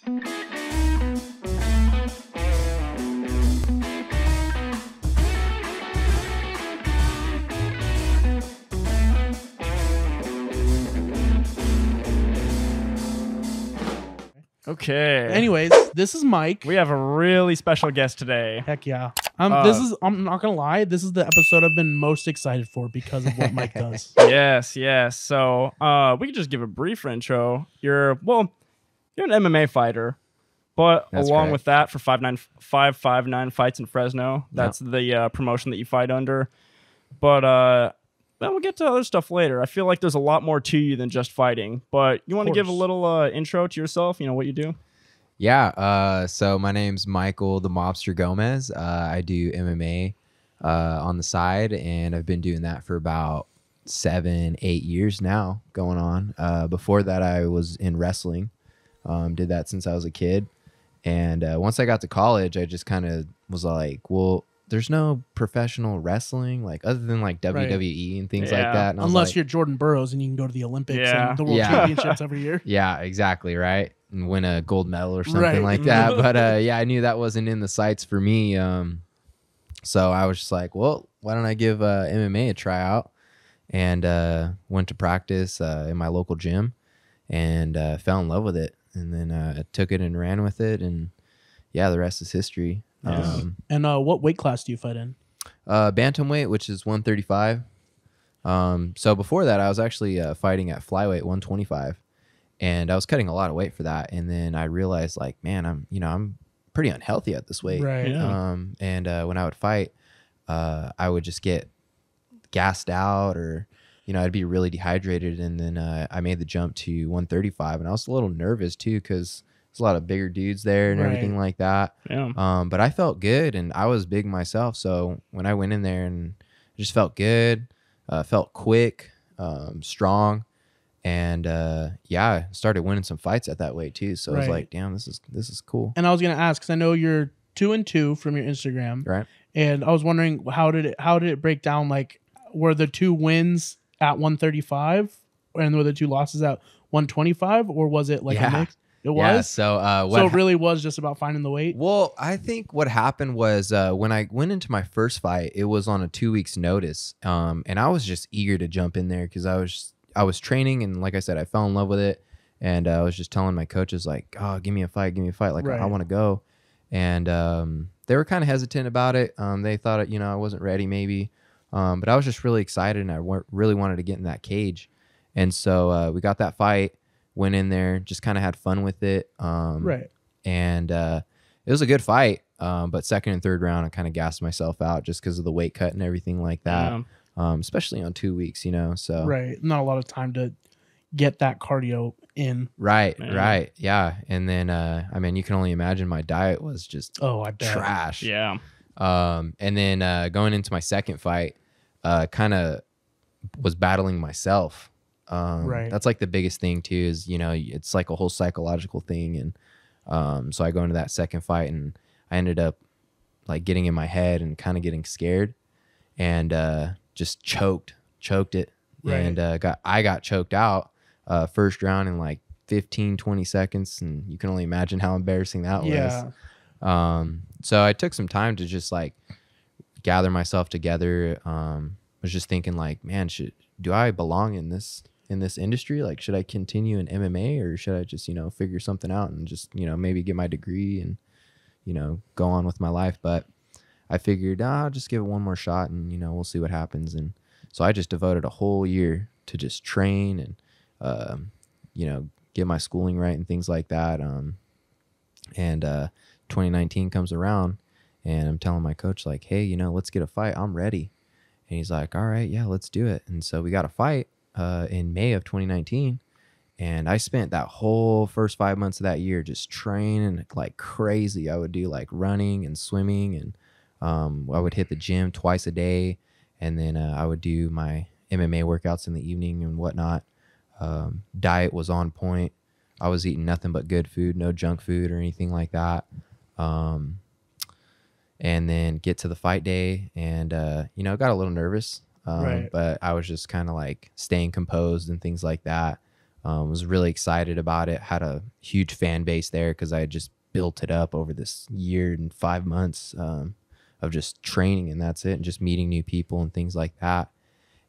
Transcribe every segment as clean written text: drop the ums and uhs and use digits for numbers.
Okay. Anyways, this is Mike. We have a really special guest today. Heck yeah. I'm not gonna lie, this is the episode I've been most excited for because of what Mike does. Yes. So we could just give a brief intro. You're an MMA fighter, but That's along correct. with that, for 559 fights in Fresno, that's the promotion that you fight under. But then we'll get to other stuff later. I feel like there's a lot more to you than just fighting. But you want to give a little intro to yourself? You know what you do? Yeah. So my name's Michael the Mobster Gomez. I do MMA on the side, and I've been doing that for about 7-8 years now going on. Before that, I was in wrestling. Did that since I was a kid. And once I got to college, I just kind of was like, well, there's no professional wrestling, like other than like WWE and things like that. And unless you're Jordan Burroughs and you can go to the Olympics and the World Championships every year. Yeah, exactly. Right. And win a gold medal or something like that. But yeah, I knew that wasn't in the sights for me. So I was just like, well, why don't I give MMA a tryout? And went to practice in my local gym and fell in love with it. And then I took it and ran with it. And yeah, the rest is history. Yes. And what weight class do you fight in? Bantamweight, which is 135. So before that, I was actually fighting at flyweight 125, and I was cutting a lot of weight for that. And then I realized, like, man, I'm pretty unhealthy at this weight. Right. Yeah. And when I would fight, I would just get gassed out, or I'd be really dehydrated. And then I made the jump to 135, and I was a little nervous too because there's a lot of bigger dudes there and everything like that. Yeah. But I felt good, and I was big myself. So when I went in there, and I just felt good, felt quick, strong, and I started winning some fights at that weight too. So I was like, damn, this is cool. And I was gonna ask, because I know you're 2-2 from your Instagram, Right. And I was wondering how did it break down? Like, were the 2 wins at 135, and were the 2 losses at 125, or was it like a mix? It was? So So it really was just about finding the weight? Well, I think what happened was when I went into my first fight, it was on a 2 weeks notice. And I was just eager to jump in there because I was training, and like I said, I fell in love with it. And I was just telling my coaches, like, oh, give me a fight. Like, I want to go. And they were kind of hesitant about it. They thought, I wasn't ready maybe. But I was just really excited, and I really wanted to get in that cage. And so we got that fight. Went in there, just kind of had fun with it. And it was a good fight. But second and third round, I kind of gassed myself out just because of the weight cut and everything like that. Especially on 2 weeks, so. Right. Not a lot of time to get that cardio in. Right. Yeah. And then, you can only imagine my diet was just I bet. trash. Yeah. And then going into my second fight, kind of was battling myself. That's like the biggest thing too, is it's like a whole psychological thing. And so I go into that second fight, and I ended up like getting in my head and kind of getting scared, and just choked it. And I got choked out first round in like 15-20 seconds, and you can only imagine how embarrassing that was. So I took some time to just like gather myself together. Was just thinking, like, man, do I belong in this industry? Like, should I continue in MMA, or should I just, figure something out and just, maybe get my degree and, go on with my life? But I figured, I'll just give it one more shot, and, we'll see what happens. And so I just devoted a whole year to just train and, get my schooling right and things like that. And 2019 comes around, and I'm telling my coach, like, hey, let's get a fight. I'm ready. And he's like, all right, yeah, let's do it. And so we got a fight in May of 2019. And I spent that whole first 5 months of that year just training like crazy. I would do like running and swimming, and I would hit the gym twice a day. And then I would do my MMA workouts in the evening and whatnot. Diet was on point. I was eating nothing but good food, no junk food or anything like that. And then get to the fight day, and got a little nervous, but I was just kind of like staying composed and things like that. Was really excited about it. Had a huge fan base there because I had just built it up over this year and 5 months of just training, and that's it, and just meeting new people and things like that.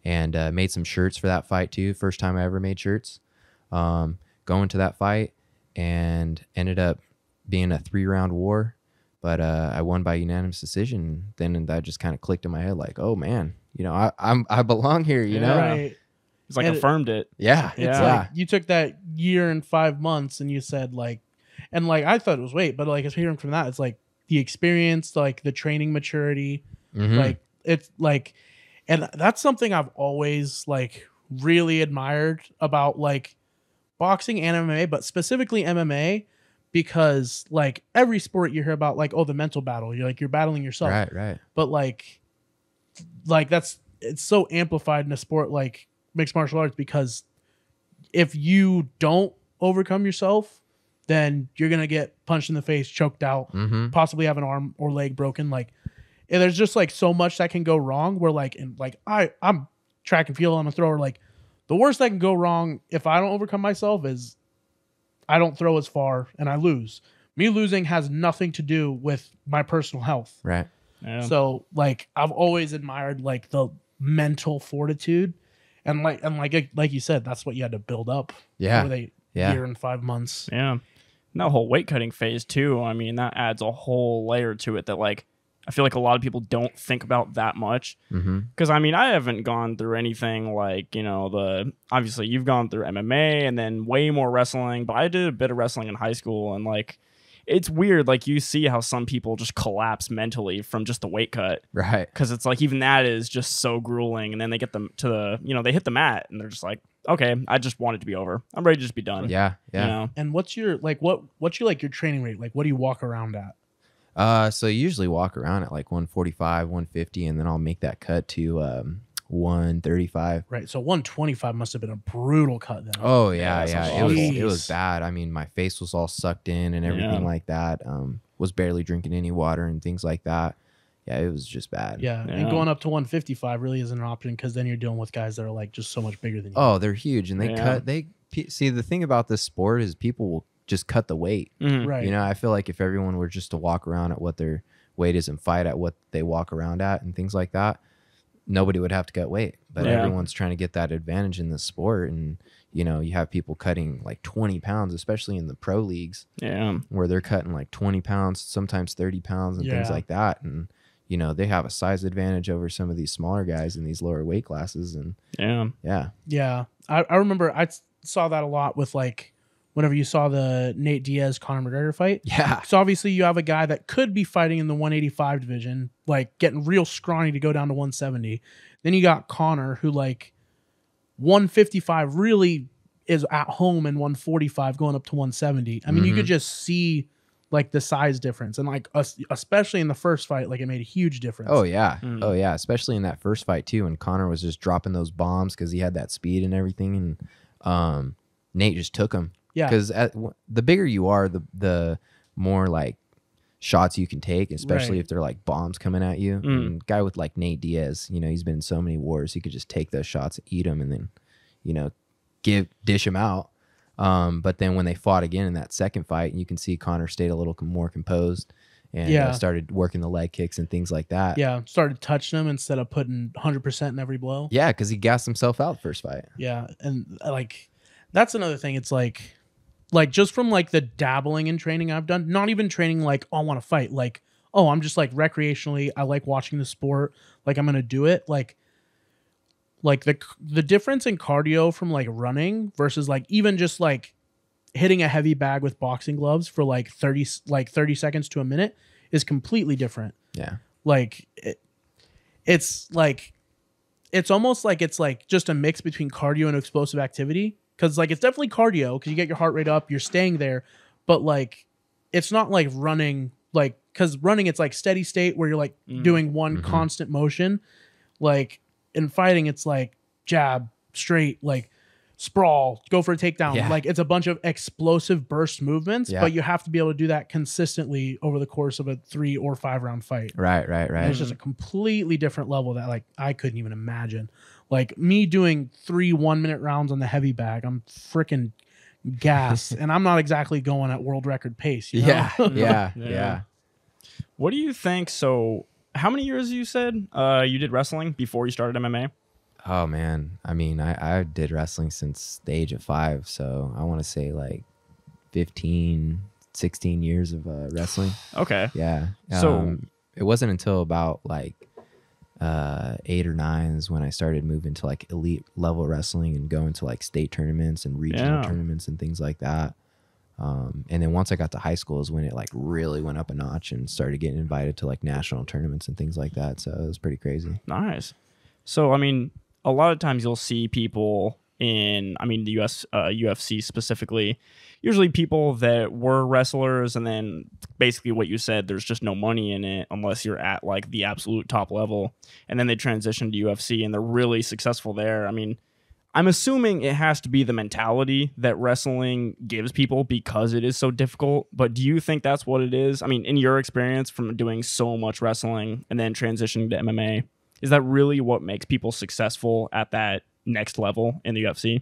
And made some shirts for that fight too. First time I ever made shirts. Going to that fight, and ended up being a 3-round war, but I won by unanimous decision. Then that just kind of clicked in my head, like, oh man, you know, I belong here, you know. Right. It's like And affirmed it. Yeah, It's like you took that year and 5 months and you said like, and like I thought it was weight, but like it's hearing from that, it's like the experience, like the training maturity, like it's like, and that's something I've always like really admired about like boxing and MMA, but specifically MMA, because like every sport you hear about, like, oh, the mental battle, you're battling yourself, right. but like it's so amplified in a sport like mixed martial arts, because if you don't overcome yourself, then you're gonna get punched in the face, choked out, possibly have an arm or leg broken. Like, and there's just like so much that can go wrong. Where like, and like I'm track and field, I'm a thrower. Like, the worst that can go wrong if I don't overcome myself is I don't throw as far and I lose. Me losing has nothing to do with my personal health. Right. Yeah. So like I've always admired like the mental fortitude. And like you said, that's what you had to build up. Yeah. Over the year and 5 months. Yeah. And that whole weight cutting phase too. I mean, that adds a whole layer to it that like I feel like a lot of people don't think about that much. Because I mean, I haven't gone through anything like, you know, obviously you've gone through MMA and then way more wrestling, but I did a bit of wrestling in high school, and like it's weird. Like you see how some people just collapse mentally from just the weight cut. Right. Because it's like even that is just so grueling. And then they get them to the, you know, they hit the mat and they're just like, okay, I just want it to be over. I'm ready to just be done. Yeah. You know? And what's your like what's your like your training rate? Like what do you walk around at? So I usually walk around at like 145, 150, and then I'll make that cut to 135. Right. So 125 must have been a brutal cut then. Oh yeah. It was Jeez. bad. I mean, my face was all sucked in and everything like that. Was barely drinking any water and things like that. Yeah, it was just bad. Yeah. And going up to 155 really isn't an option, because then you're dealing with guys that are like just so much bigger than you. Oh, they're huge, and see, the thing about this sport is people will just cut the weight. Right. You know, I feel like if everyone were just to walk around at what their weight is and fight at what they walk around at and things like that, nobody would have to cut weight. But everyone's trying to get that advantage in this sport. And, you know, you have people cutting like 20 pounds, especially in the pro leagues, where they're cutting like 20 pounds, sometimes 30 pounds and things like that. And, you know, they have a size advantage over some of these smaller guys in these lower weight classes. And yeah. I remember I saw that a lot with like, whenever you saw the Nate Diaz Conor McGregor fight. Yeah. So obviously you have a guy that could be fighting in the 185 division, like getting real scrawny to go down to 170. Then you got Conor, who like 155 really is at home, and 145 going up to 170. I mean, you could just see like the size difference, and like especially in the first fight, like it made a huge difference. Oh yeah. Oh yeah. Especially in that first fight too, when Conor was just dropping those bombs because he had that speed and everything, and Nate just took him. Yeah. Because the bigger you are, the more like shots you can take, especially if they're like bombs coming at you. And guy with like Nate Diaz, you know, he's been in so many wars, he could just take those shots, eat them, and then, you know, dish him out. But then when they fought again in that second fight, you can see Conor stayed a little more composed and started working the leg kicks and things like that. Yeah, started touching him instead of putting 100% in every blow. Yeah, because he gassed himself out the first fight. Yeah, and like that's another thing. It's like just from like the dabbling in training I've done, not even training like, oh, I want to fight. Like, oh, I'm just like recreationally, I like watching the sport. Like I'm going to do it. Like the difference in cardio from like running versus like even just like hitting a heavy bag with boxing gloves for like 30 seconds to a minute is completely different. Yeah. Like it's like, it's almost like it's like just a mix between cardio and explosive activity. Cause like, it's definitely cardio cause you get your heart rate up, you're staying there, but like, it's not like running, like, cause running, it's like steady state where you're like doing one constant motion. Like in fighting, it's like jab, straight, like sprawl, go for a takedown. Yeah. Like it's a bunch of explosive burst movements, but you have to be able to do that consistently over the course of a 3 or 5 round fight. Right. And it's just a completely different level that like I couldn't even imagine. Like me doing 3 1-minute rounds on the heavy bag, I'm freaking gas, and I'm not exactly going at world record pace. You know? Yeah. What do you think? So, how many years you said you did wrestling before you started MMA? Oh man, I mean, I did wrestling since the age of 5, so I want to say like 15, 16 years of wrestling. Okay. Yeah. So it wasn't until about like 8 or 9 is when I started moving to like elite level wrestling and going to like state tournaments and regional tournaments and things like that. And then once I got to high school is when it like really went up a notch and started getting invited to like national tournaments and things like that. So it was pretty crazy. Nice. So, I mean, a lot of times you'll see people in, I mean, the UFC specifically, usually people that were wrestlers, and then basically what you said, there's just no money in it unless you're at like the absolute top level, and then they transition to UFC and they're really successful there. I mean, I'm assuming it has to be the mentality that wrestling gives people because it is so difficult, but do you think that's what it is? I mean, in your experience from doing so much wrestling and then transitioning to MMA, is that really what makes people successful at that next level in the UFC?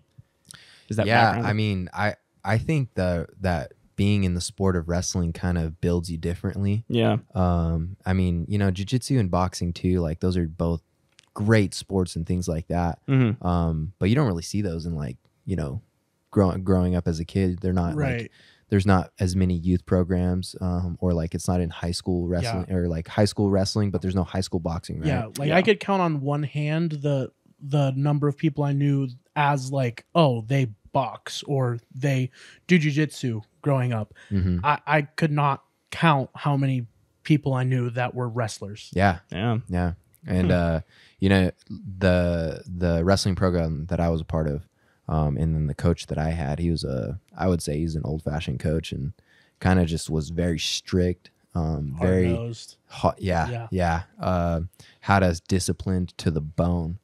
Is that background? I mean, I think that being in the sport of wrestling kind of builds you differently. Yeah. I mean, you know, jiu-jitsu and boxing too, like those are both great sports and things like that. But you don't really see those in like, you know, growing up as a kid. They're not like, there's not as many youth programs, or like it's not in high school wrestling or like high school wrestling, but there's no high school boxing, right? Yeah, like I could count on one hand the number of people I knew as like, oh, they box or they do jiu-jitsu growing up. I could not count how many people I knew that were wrestlers. Yeah. And you know, the wrestling program that I was a part of, and then the coach that I had, he was I would say he's an old-fashioned coach and kind of just was very strict, very hot. Had us disciplined to the bone.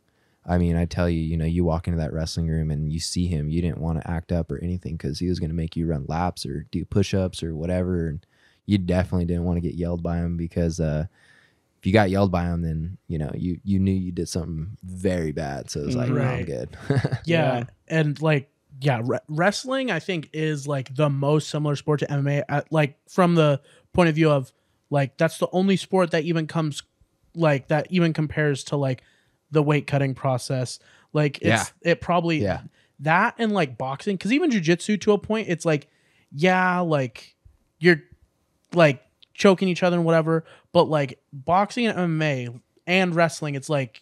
I mean, I tell you, you know, you walk into that wrestling room and you see him, you didn't want to act up or anything because he was going to make you run laps or do push-ups or whatever, and you definitely didn't want to get yelled by him because if you got yelled by him, then, you know, you knew you did something very bad. So it was like, no, I'm good. And like, wrestling, I think, is like the most similar sport to MMA, like from the point of view of like, that's the only sport that even comes like that even compares to like the weight cutting process. Like it probably that and like boxing, because even jiu-jitsu to a point, it's like, like you're like choking each other and whatever, but like boxing and MMA and wrestling, it's like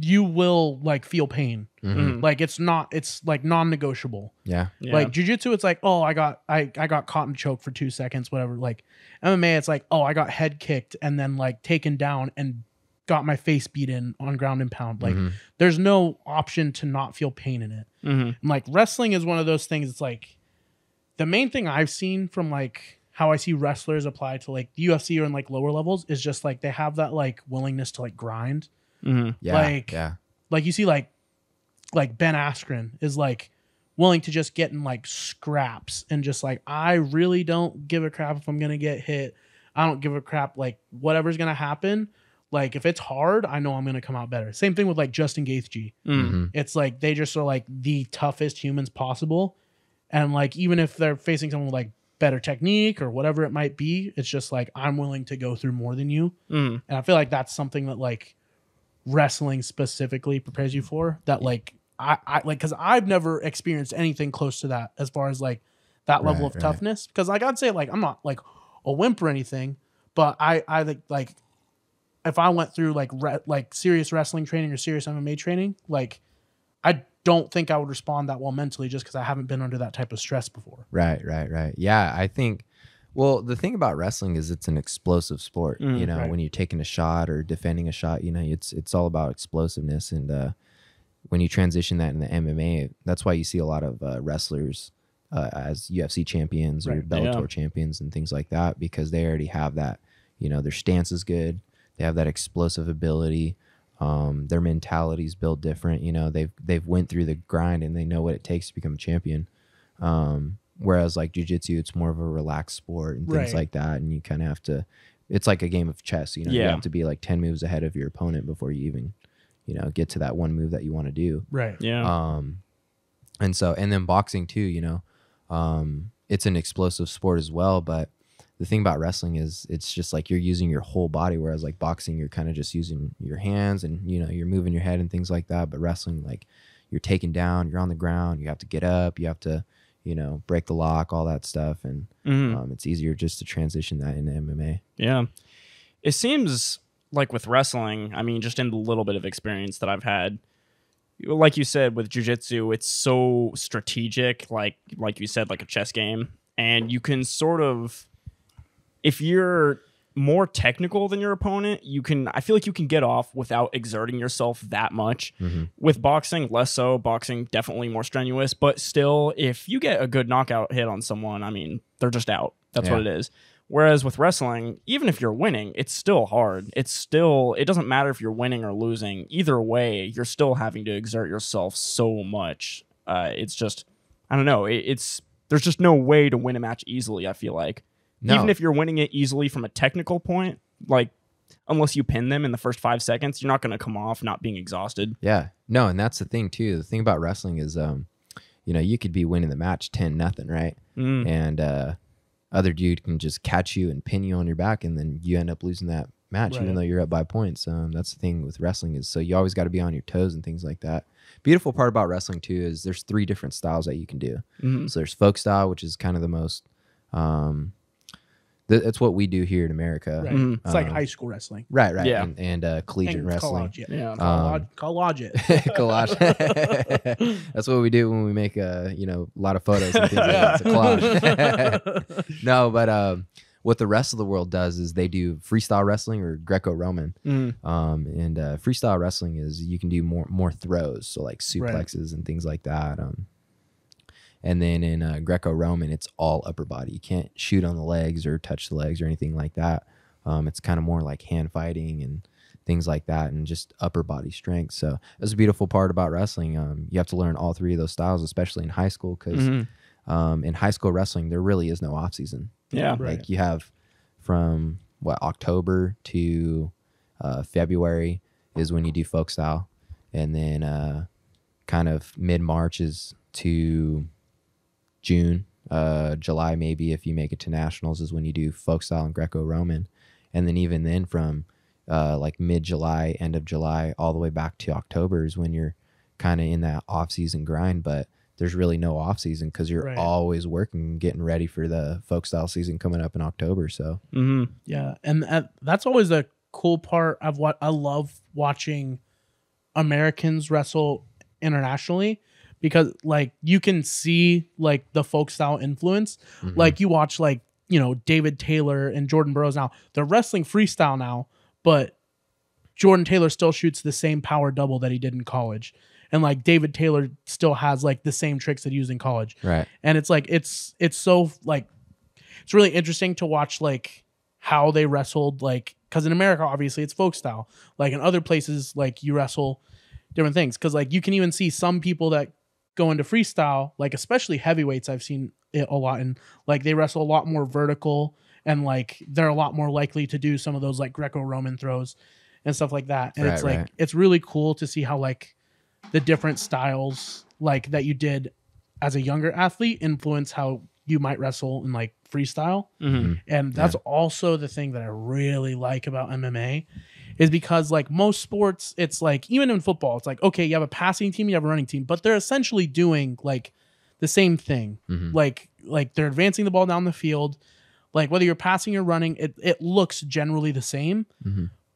you will like feel pain. Like it's like non-negotiable. Like jiu-jitsu, it's like, oh, I got caught and choked for 2 seconds, whatever. Like MMA, it's like, oh, I got head kicked and then like taken down and got my face beat in on ground and pound. Like there's no option to not feel pain in it. And like wrestling is one of those things. It's like the main thing I've seen from like how I see wrestlers apply to like the UFC or in like lower levels is just like they have that like willingness to like grind. Like you see like Ben Askren is like willing to just get in like scraps and just like, I really don't give a crap if I'm gonna get hit. I don't give a crap like whatever's gonna happen. Like if it's hard, I know I'm gonna come out better. Same thing with like Justin Gaethje. It's like they just are like the toughest humans possible, and like even if they're facing someone with like better technique or whatever it might be, it's just like, I'm willing to go through more than you. And I feel like that's something that like wrestling specifically prepares you for. That like I like, because I've never experienced anything close to that as far as like that level of toughness. Because like I'd say like I'm not like a wimp or anything, but I think like if I went through like serious wrestling training or serious MMA training, like I don't think I would respond that well mentally just because I haven't been under that type of stress before. Right. Yeah, I think, well, the thing about wrestling is it's an explosive sport. You know, when you're taking a shot or defending a shot, you know, it's all about explosiveness. And when you transition that into MMA, that's why you see a lot of wrestlers as UFC champions or Bellator champions and things like that, because they already have that, you know, their stance is good. They have that explosive ability. Their mentality's built different. You know, they've went through the grind and they know what it takes to become a champion. Whereas like jiu-jitsu, it's more of a relaxed sport and things like that. And you kind of have to, it's like a game of chess, you know, you have to be like 10 moves ahead of your opponent before you even, get to that one move that you want to do. Right. Yeah. And then boxing too, it's an explosive sport as well. But the thing about wrestling is it's just like you're using your whole body, whereas like boxing, you're kind of just using your hands and, you're moving your head and things like that. But wrestling, like you're taken down, you're on the ground, you have to get up, you have to, break the lock, all that stuff. And it's easier just to transition that into MMA. Yeah. It seems like with wrestling, I mean, just in the little bit of experience that I've had, like you said, with jiu-jitsu, it's so strategic, like you said, like a chess game. And you can sort of, if you're more technical than your opponent, I feel like you can get off without exerting yourself that much. With boxing, less so. Boxing, definitely more strenuous. But still, if you get a good knockout hit on someone, I mean, they're just out. That's what it is. Whereas with wrestling, even if you're winning, it's still hard. It doesn't matter if you're winning or losing. Either way, you're still having to exert yourself so much. It's just, I don't know. There's just no way to win a match easily, I feel like. No. Even if you're winning it easily from a technical point, like, unless you pin them in the first 5 seconds, you're not going to come off not being exhausted. Yeah. No, and that's the thing, too. The thing about wrestling is, you could be winning the match 10-0, right? And, other dude can just catch you and pin you on your back, and then you end up losing that match, even though you're up by points. That's the thing with wrestling is, so you always got to be on your toes and things like that. Beautiful part about wrestling too is there's 3 different styles that you can do. So there's folk style, which is kind of the most, it's what we do here in America. Right. It's like high school wrestling. Right. Yeah. And collegiate wrestling. Collage. That's what we do when we make a lot of photos and things like that. It's a collage. No, but what the rest of the world does is they do freestyle wrestling or Greco-Roman. And freestyle wrestling is you can do more throws, so like suplexes and things like that. And then in Greco-Roman, it's all upper body. You can't shoot on the legs or touch the legs or anything like that. It's kind of more like hand fighting and things like that, and just upper body strength. So that's a beautiful part about wrestling. You have to learn all 3 of those styles, especially in high school, because in high school wrestling, there really is no off season. Yeah. Like you have from October to February is when you do folk style. And then kind of mid-March is to June, July maybe, if you make it to nationals, is when you do folk style and Greco-Roman. And then even then from like mid-July, end of July, all the way back to October is when you're kind of in that off-season grind. But there's really no off-season because you're always working, getting ready for the folk style season coming up in October. So yeah, and that's always the cool part of what I love watching Americans wrestle internationally, because like you can see like the folk style influence. Like you watch like, David Taylor and Jordan Burroughs now, they're wrestling freestyle now, but Jordan Taylor still shoots the same power double that he did in college. And like David Taylor still has like the same tricks that he used in college. Right. And it's like, it's so like, it's really interesting to watch like how they wrestled, like, cause in America, obviously it's folk style. Like in other places, like you wrestle different things. Cause like you can even see some people that go into freestyle, like especially heavyweights, I've seen it a lot, and like they wrestle a lot more vertical, and like they're a lot more likely to do some of those like Greco-Roman throws and stuff like that. And it's like it's really cool to see how like the different styles like that you did as a younger athlete influence how you might wrestle in like freestyle. And that's also the thing that I really like about MMA, is because like most sports, it's like, even in football, it's like, okay, you have a passing team, you have a running team, but they're essentially doing like the same thing. Like they're advancing the ball down the field. Like whether you're passing or running, it looks generally the same.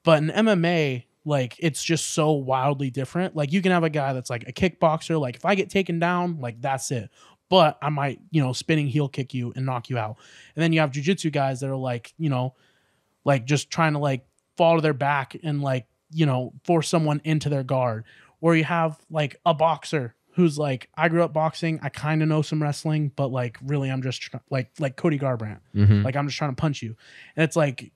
But in MMA, like it's just so wildly different. Like you can have a guy that's like a kickboxer. Like if I get taken down, like that's it. But I might, spinning heel kick you and knock you out. And then you have jiu-jitsu guys that are like, like just trying to like fall to their back and like, force someone into their guard. Or you have like a boxer who's like, I grew up boxing, I kind of know some wrestling, but like really I'm just like Cody Garbrandt. Like I'm just trying to punch you. And it's like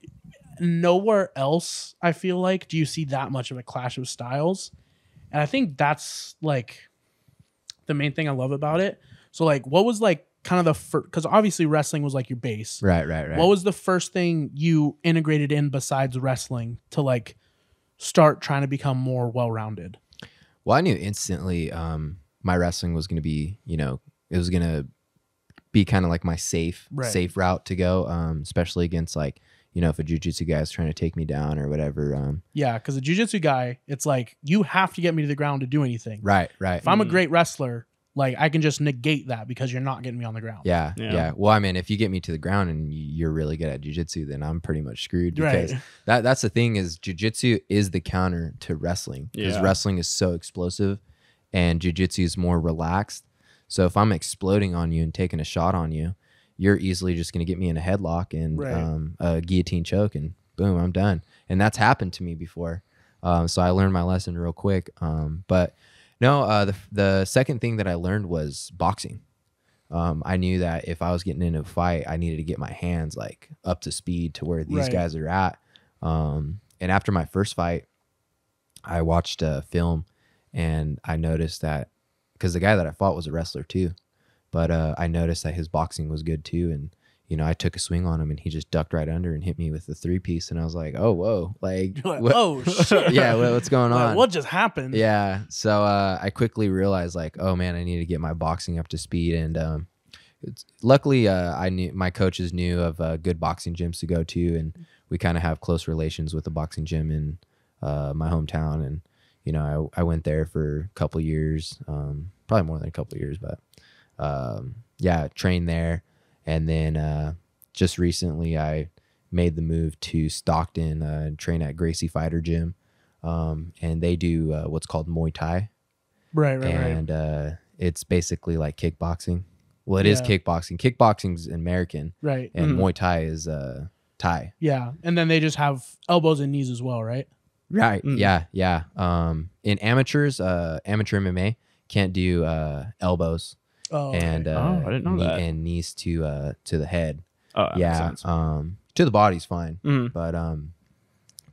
nowhere else, I feel like, do you see that much of a clash of styles. And I think that's like the main thing I love about it. So like what was like kind of the first, because obviously wrestling was like your base. Right. What was the first thing you integrated in besides wrestling to like start trying to become more well-rounded? Well, I knew instantly my wrestling was going to be, it was going to be kind of like my safe route to go, especially against like, if a jiu-jitsu guy is trying to take me down or whatever. Yeah, because a jiu-jitsu guy, it's like, you have to get me to the ground to do anything. Right. If I'm a great wrestler, like I can just negate that because you're not getting me on the ground. Yeah. Well, I mean, if you get me to the ground and you're really good at jiu-jitsu, then I'm pretty much screwed, because that's the thing is jiu-jitsu is the counter to wrestling, because wrestling is so explosive and jiu-jitsu is more relaxed. So if I'm exploding on you and taking a shot on you, you're easily just going to get me in a headlock and a guillotine choke, and boom, I'm done. And that's happened to me before. So I learned my lesson real quick. But no, the second thing that I learned was boxing. I knew that if I was getting into a fight, I needed to get my hands like up to speed to where these guys are at. And after my first fight, I watched a film and I noticed that, because the guy that I fought was a wrestler too, but I noticed that his boxing was good too. And, I took a swing on him and he just ducked right under and hit me with the 3-piece. And I was like, oh, whoa. Like, oh, shit. Yeah, what's going on? What just happened? Yeah. So I quickly realized like, oh man, I need to get my boxing up to speed. And luckily I knew my coaches knew of good boxing gyms to go to. And we kind of have close relations with the boxing gym in my hometown. And, I went there for a couple years, probably more than a couple years, but trained there. And then just recently I made the move to Stockton and train at Gracie Fighter Gym. And they do what's called Muay Thai. Right. And it's basically like kickboxing. Well, it is kickboxing. Kickboxing's American. Right. And Muay Thai is Thai. Yeah. And then they just have elbows and knees as well, right? Right. Yeah. In amateurs, amateur MMA can't do elbows. Oh, and I didn't know that. And knees to the head. Oh, that makes sense. To the body's fine, but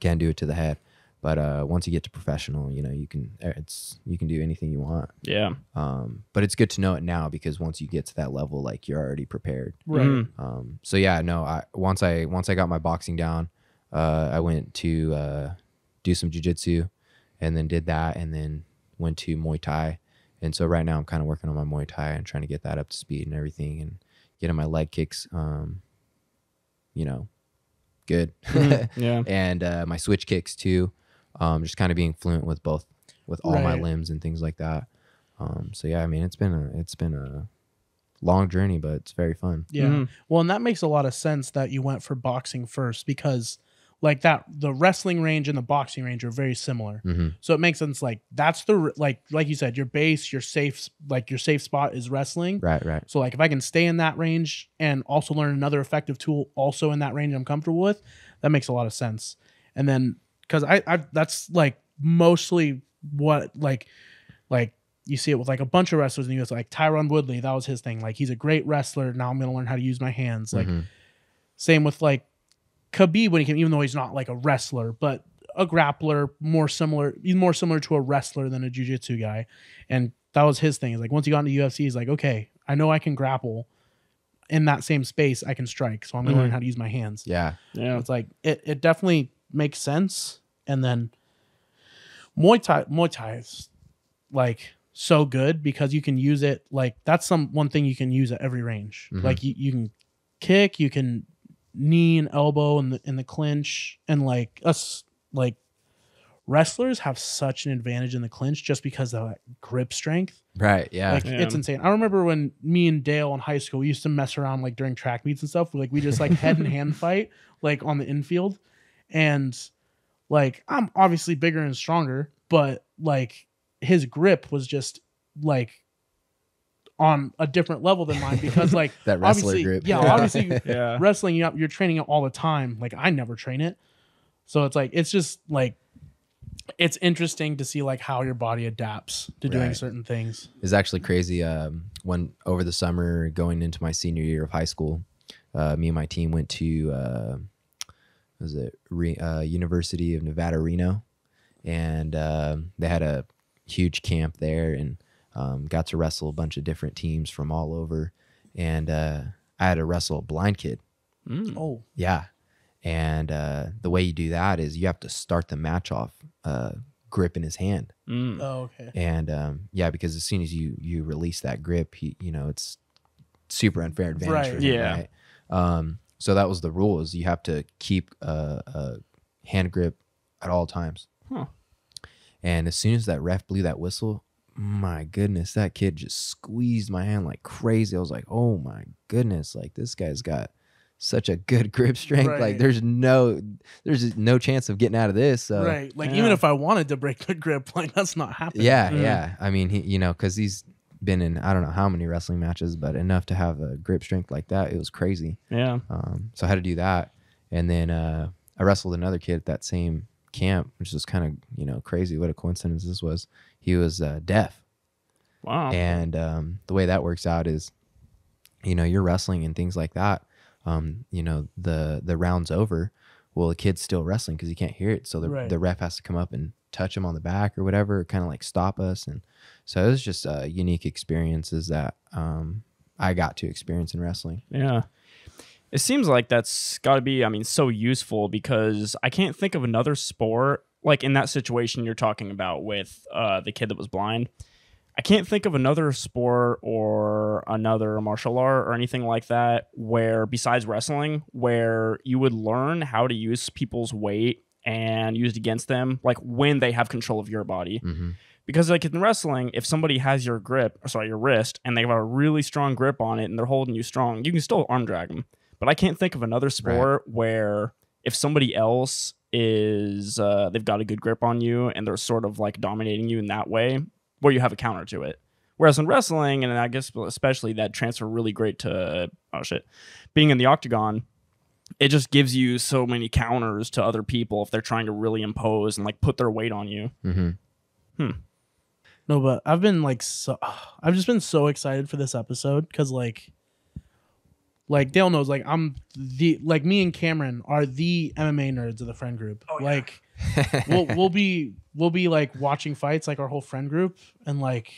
can't do it to the head. But once you get to professional, you can do anything you want. Yeah. But it's good to know it now, because once you get to that level, like you're already prepared. Right. So yeah, no. Once I got my boxing down, I went to do some jiu-jitsu, and then did that, and then went to Muay Thai. And so right now I'm kind of working on my Muay Thai and trying to get that up to speed and everything, and getting my leg kicks, good. Yeah. And my switch kicks too. Just kind of being fluent with both, with all my limbs and things like that. So yeah, I mean, it's been a long journey, but it's very fun. Yeah. Well, and that makes a lot of sense that you went for boxing first, because like the wrestling range and the boxing range are very similar. So it makes sense. Like that's like you said, your base, your safe spot is wrestling. Right. So like if I can stay in that range and also learn another effective tool also in that range I'm comfortable with, that makes a lot of sense. And then, cause I that's like mostly what like you see it with like a bunch of wrestlers in the US, like Tyron Woodley, that was his thing. Like he's a great wrestler. Now I'm going to learn how to use my hands. Like same with like Khabib when he came, even though he's not like a wrestler, but a grappler, more similar to a wrestler than a jiu-jitsu guy. And that was his thing. Is like once he got into UFC, he's like, okay, I know I can grapple. In that same space, I can strike. So I'm gonna learn how to use my hands. Yeah. It's like it definitely makes sense. And then Muay Thai is like so good because you can use it like that's one thing you can use at every range. Like you can kick, you can knee and elbow in the clinch, and like us like wrestlers have such an advantage in the clinch just because of that grip strength. Right. Yeah. Like it's insane. I remember when me and Dale in high school, we used to mess around like during track meets and stuff. Like we just like head and hand fight like on the infield, and like I'm obviously bigger and stronger, but like his grip was just like on a different level than mine because like that wrestler grip. Yeah, obviously wrestling, you're training it all the time. Like I never train it. So it's like, it's just like, it's interesting to see like how your body adapts to doing certain things. It's actually crazy. When over the summer going into my senior year of high school, me and my team went to, University of Nevada, Reno. And they had a huge camp there, and got to wrestle a bunch of different teams from all over. And I had to wrestle a blind kid. Oh. Yeah. And the way you do that is you have to start the match off grip in his hand. Oh, okay. And yeah, because as soon as you release that grip, it's super unfair advantage for him, right? So that was the rule, is you have to keep a hand grip at all times. And as soon as that ref blew that whistle, my goodness, that kid just squeezed my hand like crazy. I was like, oh my goodness, like this guy's got such a good grip strength. Right. Like there's no chance of getting out of this. Right. Like even if I wanted to break the grip, like that's not happening. Yeah. I mean, he, because he's been in I don't know how many wrestling matches, but enough to have a grip strength like that. It was crazy. Yeah. So I had to do that, and then I wrestled another kid at that same camp, which was kind of crazy. What a coincidence this was. He was deaf. Wow. And the way that works out is, you're wrestling and things like that. The round's over. Well, the kid's still wrestling because he can't hear it. So the ref has to come up and touch him on the back or whatever, kind of like stop us. And so it was just unique experiences that I got to experience in wrestling. Yeah. It seems like that's got to be, so useful, because I can't think of another sport like in that situation you're talking about with the kid that was blind. I can't think of another sport or another martial art or anything like that where, besides wrestling, where you would learn how to use people's weight and use it against them, like when they have control of your body. Because like in wrestling, if somebody has your wrist, and they have a really strong grip on it and they're holding you strong, you can still arm drag them. But I can't think of another sport where if somebody else is, they've got a good grip on you and they're sort of like dominating you in that way, where you have a counter to it. Whereas in wrestling, and I guess especially that transfer really great to, being in the octagon, it just gives you so many counters to other people if they're trying to really impose and like put their weight on you. No, but I've just been so excited for this episode because like Dale knows, like me and Cameron are the MMA nerds of the friend group. Oh, yeah. Like we'll be like watching fights, like our whole friend group, and like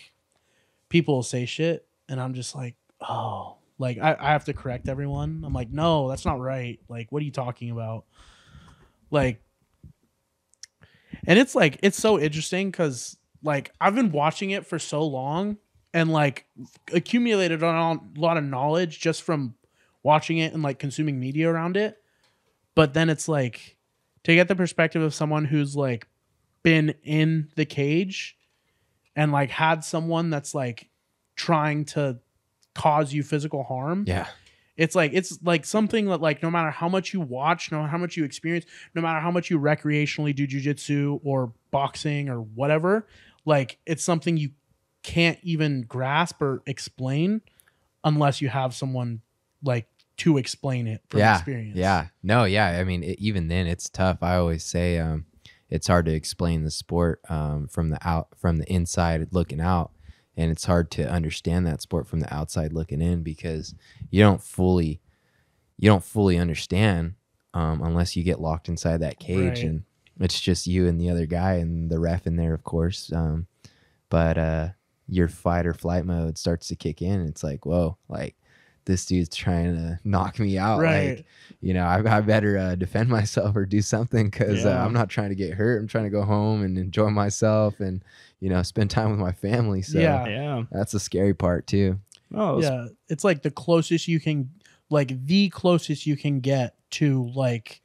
people will say shit, and I'm just like, oh, like I have to correct everyone. I'm like, no, that's not right. Like, what are you talking about? Like, and it's like, it's so interesting because like I've been watching it for so long and like accumulated on a lot of knowledge just from watching it and like consuming media around it. But then it's like to get the perspective of someone who's like been in the cage and like had someone that's like trying to cause you physical harm. Yeah. It's like something that like no matter how much you watch, no matter how much you experience, no matter how much you recreationally do jiu-jitsu or boxing or whatever, like it's something you can't even grasp or explain unless you have someone like to explain it from experience. Yeah. No, yeah. I mean, even then it's tough. I always say it's hard to explain the sport from the inside looking out. And it's hard to understand that sport from the outside looking in because you don't fully understand unless you get locked inside that cage, and it's just you and the other guy and the ref in there, of course. But your fight or flight mode starts to kick in. And it's like, whoa, like this dude's trying to knock me out. Like, I better defend myself or do something because I'm not trying to get hurt. I'm trying to go home and enjoy myself and, spend time with my family. So that's the scary part too. Oh, yeah. It's like the closest you can get to like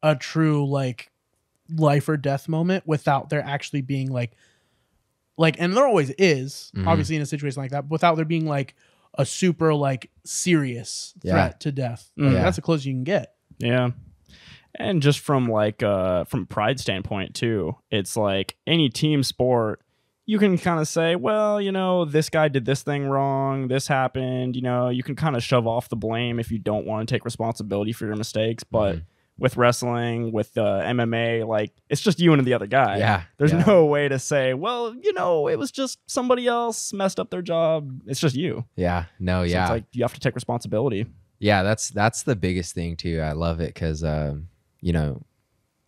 a true like life or death moment without there actually being like, and there always is obviously in a situation like that, but without there being like a super like serious threat to death. Like, that's the closest you can get. Yeah. And just from like from pride standpoint too, it's like any team sport, you can kind of say, well, this guy did this thing wrong, this happened, you can kind of shove off the blame if you don't want to take responsibility for your mistakes. But with wrestling, with MMA, like it's just you and the other guy. Yeah. There's no way to say, well, it was just somebody else messed up their job. It's just you. Yeah. No, so it's like you have to take responsibility. Yeah, that's the biggest thing too. I love it because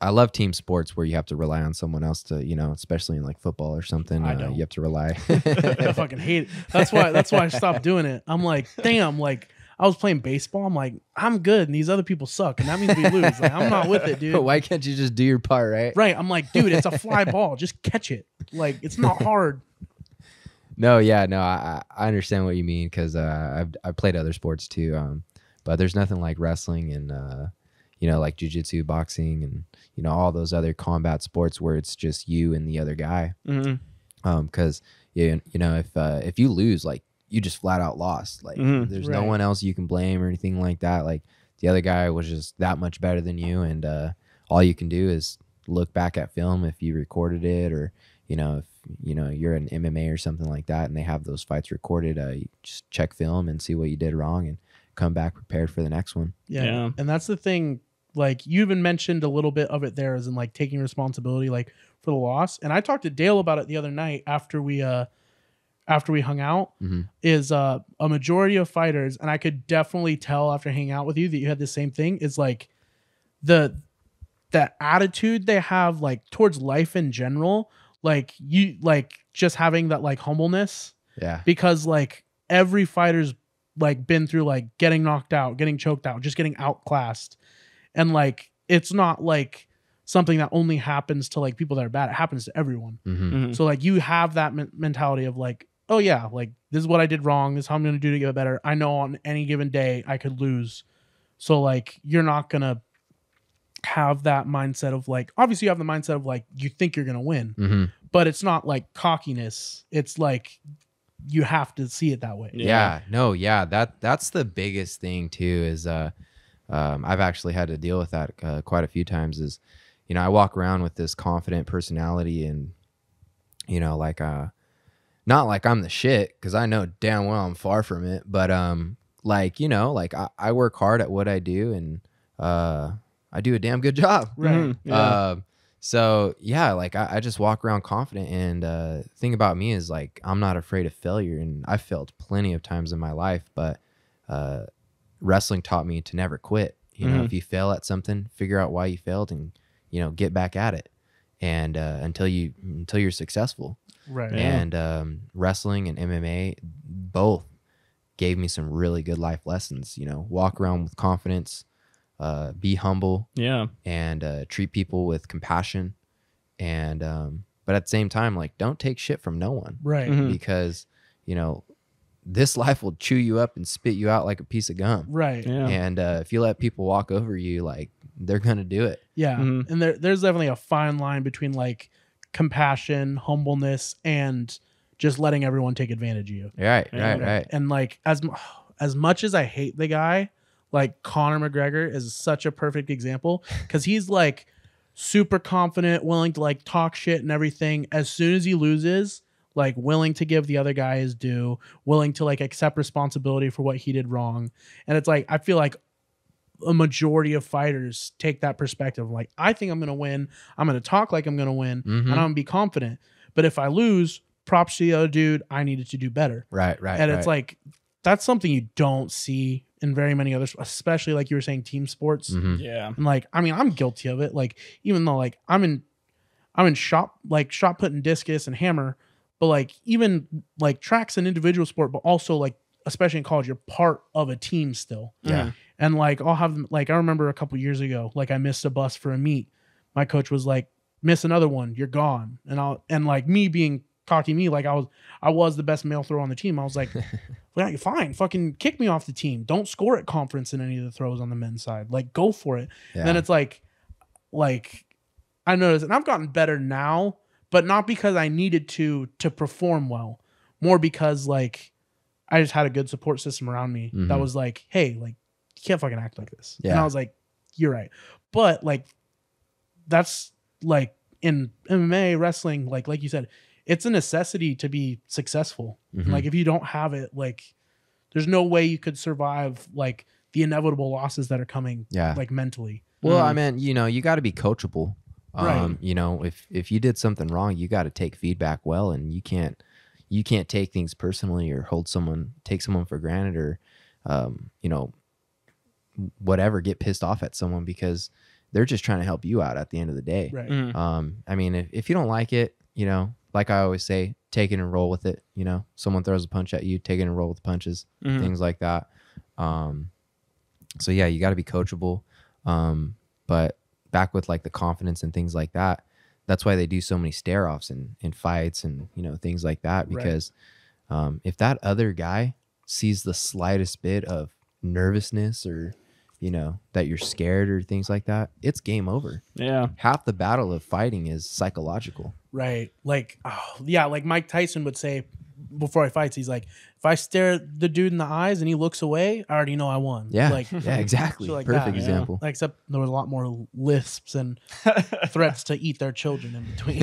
I love team sports where you have to rely on someone else to, especially in like football or something. You have to rely. I fucking hate it. That's why I stopped doing it. I'm like, damn, like I was playing baseball. I'm like, I'm good, and these other people suck, and that means we lose. Like, I'm not with it, dude. But why can't you just do your part, right? Right. I'm like, dude, it's a fly ball. Just catch it. Like, it's not hard. No, I understand what you mean because I've played other sports too. But there's nothing like wrestling and like jiu-jitsu, boxing, and all those other combat sports where it's just you and the other guy. Because if you lose, like you just flat out lost. Like there's no one else you can blame or anything like that. Like the other guy was just that much better than you, and all you can do is look back at film if you recorded it, or if you're an MMA or something like that and they have those fights recorded, you just check film and see what you did wrong and come back prepared for the next one. Yeah. And that's the thing, like you even mentioned a little bit of it there, as in like taking responsibility like for the loss. And I talked to Dale about it the other night after we hung out. Is a majority of fighters, and I could definitely tell after hanging out with you that you had the same thing, is like the attitude they have like towards life in general, like you like just having that like humbleness. Yeah. Because like every fighter's like been through like getting knocked out, getting choked out, just getting outclassed. And like it's not like something that only happens to like people that are bad. It happens to everyone. So like you have that mentality of like, oh yeah, like this is what I did wrong. This is how I'm going to do to get better. I know on any given day I could lose. So like you're not going to have that mindset of like, obviously you have the mindset of like you think you're going to win, but it's not like cockiness. It's like you have to see it that way. That's the biggest thing too, is I've actually had to deal with that quite a few times. Is I walk around with this confident personality, and like not like I'm the shit, because I know damn well I'm far from it, but like I work hard at what I do, and I do a damn good job. Right. So yeah, like I just walk around confident, and thing about me is like I'm not afraid of failure, and I've failed plenty of times in my life, but wrestling taught me to never quit. If you fail at something, figure out why you failed, and get back at it, and until you're successful. Right. And wrestling and MMA both gave me some really good life lessons. Walk around with confidence, be humble, and treat people with compassion, and but at the same time, like, don't take shit from no one, right? Because this life will chew you up and spit you out like a piece of gum, right? And if you let people walk over you, like, they're gonna do it. And there's definitely a fine line between like compassion, humbleness, and just letting everyone take advantage of you. Right. And like as much as I hate the guy, like Conor McGregor is such a perfect example, because he's like super confident, willing to like talk shit and everything. As soon as he loses, like willing to give the other guy his due, willing to like accept responsibility for what he did wrong. And it's like, I feel like a majority of fighters take that perspective. Like, I think I'm going to win. I'm going to talk like I'm going to win, and I'm going to be confident. But if I lose, props to the other dude. I needed to do better. Right. And it's like, that's something you don't see in very many others, especially like you were saying, team sports. Yeah. And like, I mean, I'm guilty of it. Like, even though like I'm in shot put and discus and hammer, but like even like track's an individual sport, but also like, especially in college, you're part of a team still. Yeah. And like, I'll have, like, I remember a couple years ago, like I missed a bus for a meet. My coach was like, miss another one, you're gone. And like me being cocky me, like I was the best male thrower on the team. I was like, well, fine, fucking kick me off the team. Don't score at conference in any of the throws on the men's side. Like, go for it. And then it's like I noticed, and I've gotten better now, but not because I needed to perform well, more because like I just had a good support system around me that was like, hey, like, you can't fucking act like this. And I was like, you're right. But like, that's like in MMA, wrestling, like you said, it's a necessity to be successul. Like, if you don't have it, like, there's no way you could survive like the inevitable losses that are coming, like mentally. Well, I mean, you got to be coachable. Right. If you did something wrong, you got to take feedback well, and you can't take things personally or take someone for granted, or whatever, get pissed off at someone because they're just trying to help you out at the end of the day. Right. I mean, if you don't like it, like I always say, take it and roll with it. Someone throws a punch at you, take it and roll with the punches, things like that. So yeah, you got to be coachable. But back with like the confidence and things like that, that's why they do so many stare offs in fights and, you know, things like that. Because if that other guy sees the slightest bit of nervousness or, you know, that you're scared or things like that, it's game over. Yeah. Half the battle of fighting is psychological. Right. Like, like Mike Tyson would say before he fights, he's like, if I stare the dude in the eyes and he looks away, I already know I won. Yeah. Like, yeah, exactly. like Perfect that, example. Like, except there was a lot more lisps and threats to eat their children in between.